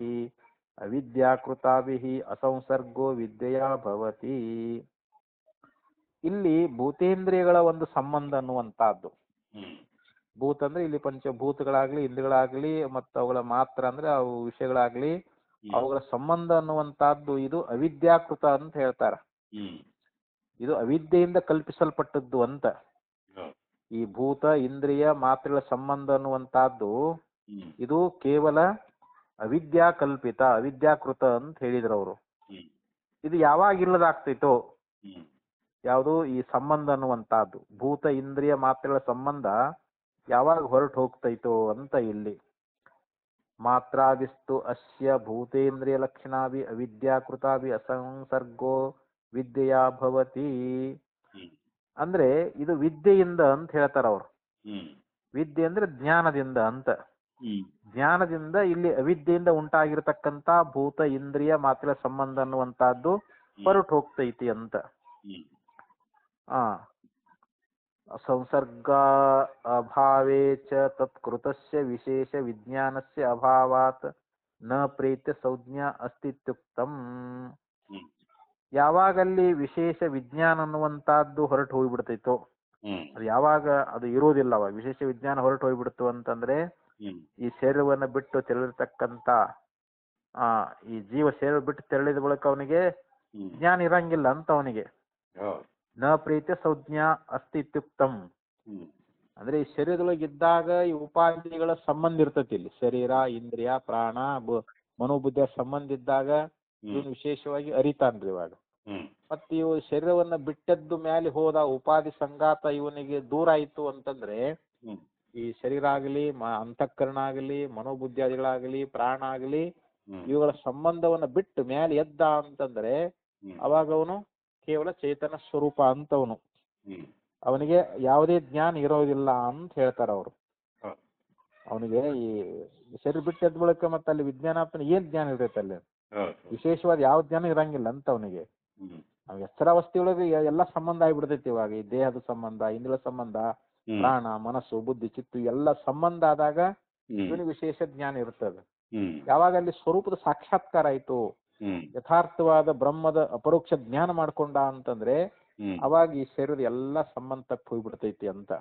Speaker 1: ಅವಿದ್ಯಾಕೃತಾಭಿಃ ಅಸಂಸರ್ಗೋ ವಿದ್ಯೆಯಾ ಭವತಿ. ಇಲ್ಲಿ ಭೂತೇಂದ್ರಿಯಗಳ ಒಂದು ಸಂಬಂಧ ಅನ್ನುವಂತಹದ್ದು. ಭೂತ ಅಂದ್ರೆ ಇಲ್ಲಿ ಪಂಚಭೂತಗಳಾಗ್ಲಿ ಇಂದ್ರಿಯಗಳಾಗ್ಲಿ ಮತ್ತು ಅವುಗಳ ಮಾತ್ರ ಅಂದ್ರೆ ಅವು ವಿಷಯಗಳಾಗ್ಲಿ ಅವುಗಳ ಸಂಬಂಧ ಅನ್ನುವಂತಹದ್ದು ಇದು ಅವಿದ್ಯಾಕೃತ ಅಂತ ಹೇಳ್ತಾರ. ಇದು ಅವಿದ್ಯೆಯಿಂದ ಕಲ್ಪಿಸಲ್ಪಟ್ಟದ್ದು ಅಂತ. ಈ ಭೂತ ಇಂದ್ರಿಯ ಮಾತ್ರೆಗಳ ಸಂಬಂಧ ಅನ್ನುವಂತಹದ್ದು ಇದು ಕೇವಲ ಅವಿದ್ಯಾ ಕಲ್ಪಿತ ಅವಿದ್ಯಾಕೃತ ಅಂತ ಹೇಳಿದ್ರು ಅವರು. ಇದು ಯಾವಾಗ ಇಲ್ಲದಾಗ್ತೈತೋ, ಯಾವುದು ಈ ಸಂಬಂಧ ಅನ್ನುವಂತಹದ್ದು ಭೂತ ಇಂದ್ರಿಯ ಮಾತ್ರೆಗಳ ಸಂಬಂಧ ಯಾವಾಗ ಹೊರಟು ಹೋಗ್ತೈತೋ ಅಂತ ಇಲ್ಲಿ. ಮಾತ್ರಾಭಿಸ್ತು ಅಸ್ಯ ಭೂತೇಂದ್ರಿಯ ಲಕ್ಷಣಾಭಿ ಅವಿದ್ಯಾಕೃತಾಭಿ ಅಸಂಸರ್ಗೋ ವಿದ್ಯೆಯಾ ಭವತಿ. ಅಂದ್ರೆ ಇದು ವಿದ್ಯೆಯಿಂದ ಅಂತ ಹೇಳ್ತಾರ ಅವರು. ವಿದ್ಯೆ ಅಂದ್ರೆ ಜ್ಞಾನದಿಂದ ಅಂತ. ಜ್ಞಾನದಿಂದ ಇಲ್ಲಿ ಅವಿದ್ಯೆಯಿಂದ ಉಂಟಾಗಿರ್ತಕ್ಕಂತ ಭೂತ ಇಂದ್ರಿಯ ಮಾತ್ರ ಸಂಬಂಧ ಅನ್ನುವಂತಹದ್ದು ಹೊರಟು ಹೋಗ್ತೈತಿ ಅಂತ. ಸಂಸರ್ಗ ಅಭಾವೇ ಚ ತತ್ಕೃತಸ್ಯ ವಿಶೇಷ ವಿಜ್ಞಾನಸ್ಯ ಅಭಾವಾತ್ ನ ಪ್ರೇತ್ಯ ಸಂಜ್ಞಾ ಅಸ್ತಿತ್ಯುಕ್ತಂ. ಯಾವಾಗಲ್ಲಿ ವಿಶೇಷ ವಿಜ್ಞಾನ ಅನ್ನುವಂತಹದ್ದು ಹೊರಟು ಹೋಗ್ಬಿಡ್ತೈತೋ, ಅದು ಯಾವಾಗ ಅದು ಇರೋದಿಲ್ಲ, ಅವಾಗ ವಿಶೇಷ ವಿಜ್ಞಾನ ಹೊರಟು ಹೋಗ್ಬಿಡ್ತು ಅಂತಂದ್ರೆ ಈ ಶರೀರವನ್ನ ಬಿಟ್ಟು ತೆರಳಿರ್ತಕ್ಕಂತ ಈ ಜೀವ ಶರೀರ ಬಿಟ್ಟು ತೆರಳಿದ ಬಳಿಕ ಅವನಿಗೆ ಜ್ಞಾನ ಇರಂಗಿಲ್ಲ ಅಂತ. ಅವನಿಗೆ ನ ಪ್ರೀತ್ಯ ಸಂಜ್ಞಾ ಅಸ್ತಿತ್ಯುಕ್ತಂ ಅಂದ್ರೆ ಈ ಶರೀರದೊಳಗೆ ಇದ್ದಾಗ ಈ ಉಪಾಧಿಗಳ ಸಂಬಂಧ ಇರ್ತತಿ. ಇಲ್ಲಿ ಶರೀರ ಇಂದ್ರಿಯ ಪ್ರಾಣ ಮನೋಬುದ್ಧಿಯ ಸಂಬಂಧ ಇದ್ದಾಗ ಇವನು ವಿಶೇಷವಾಗಿ ಅರಿತಾನ್ರಿ ಇವಾಗ. ಮತ್ ಇವು ಶರೀರವನ್ನ ಬಿಟ್ಟದ್ದು ಮ್ಯಾಲೆ ಹೋದ ಉಪಾಧಿ ಸಂಗಾತ ಇವನಿಗೆ ದೂರ ಆಯ್ತು ಅಂತಂದ್ರೆ ಈ ಶರೀರ ಆಗಲಿ ಅಂತಃಕರಣ ಆಗಲಿ ಮನೋಬುದ್ಧಿಯಾದಿಗಳಾಗಲಿ ಪ್ರಾಣ ಆಗಲಿ ಇವುಗಳ ಸಂಬಂಧವನ್ನ ಬಿಟ್ಟು ಮ್ಯಾಲೆ ಎದ್ದ ಅಂತಂದ್ರೆ ಅವಾಗ ಅವನು ಕೇವಲ ಚೇತನ ಸ್ವರೂಪ ಅಂತವನು. ಅವನಿಗೆ ಯಾವುದೇ ಜ್ಞಾನ ಇರೋದಿಲ್ಲ ಅಂತ ಹೇಳ್ತಾರ ಅವರು. ಅವನಿಗೆ ಈ ಶರೀರ ಬಿಟ್ಟು ಎದ್ದ ಬಳಿಕ ಮತ್ತೆ ಅಲ್ಲಿ ವಿಜ್ಞಾನ ಏನ್ ಜ್ಞಾನ ಇರ್ತೈತೆ ಅಲ್ಲಿ, ವಿಶೇಷವಾದ ಯಾವ ಜ್ಞಾನ ಇರಂಗಿಲ್ಲ ಅಂತ ಅವನಿಗೆ. ನಾವು ಎಚ್ಚರಾವಸ್ಥೆಯೊಳಗೆ ಎಲ್ಲ ಸಂಬಂಧ ಆಗಿಬಿಡ್ತೈತಿ. ಇವಾಗ ಈ ದೇಹದ ಸಂಬಂಧ, ಇಂದ್ರಿಯ ಸಂಬಂಧ, ಪ್ರಾಣ, ಮನಸ್ಸು, ಬುದ್ಧಿ, ಚಿತ್ತು ಎಲ್ಲ ಸಂಬಂಧ ಆದಾಗ ಇವನಿಗೆ ವಿಶೇಷ ಜ್ಞಾನ ಇರ್ತದೆ. ಯಾವಾಗ ಅಲ್ಲಿ ಸ್ವರೂಪದ ಸಾಕ್ಷಾತ್ಕಾರ ಆಯ್ತು, ಯಥಾರ್ಥವಾದ ಬ್ರಹ್ಮದ ಅಪರೋಕ್ಷ ಜ್ಞಾನ ಮಾಡ್ಕೊಂಡ ಅಂತಂದ್ರೆ ಅವಾಗ ಈ ಶರೀರದ ಎಲ್ಲ ಸಂಬಂಧ ತಪ್ಪಿ ಹೋಗ್ಬಿಡ್ತೈತಿ ಅಂತ.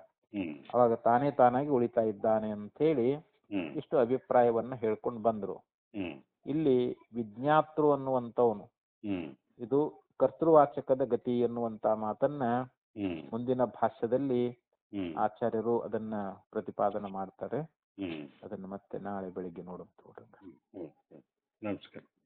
Speaker 1: ಅವಾಗ ತಾನೇ ತಾನಾಗಿ ಉಳಿತಾ ಇದ್ದಾನೆ ಅಂತ ಹೇಳಿ ಇಷ್ಟು ಅಭಿಪ್ರಾಯವನ್ನ ಹೇಳ್ಕೊಂಡು ಬಂದ್ರು. ಇಲ್ಲಿ ವಿಜ್ಞಾತೃ ಅನ್ನುವಂಥವನು ಇದು ಕರ್ತೃವಾಚಕದ ಗತಿ ಎನ್ನುವಂತ ಮಾತನ್ನ ಮುಂದಿನ ಭಾಷ್ಯದಲ್ಲಿ ಆಚಾರ್ಯರು ಅದನ್ನ ಪ್ರತಿಪಾದನೆ ಮಾಡ್ತಾರೆ. ಅದನ್ನ ಮತ್ತೆ ನಾಳೆ ಬೆಳಿಗ್ಗೆ ನೋಡುವಂತ.
Speaker 2: ನಮಸ್ಕಾರ.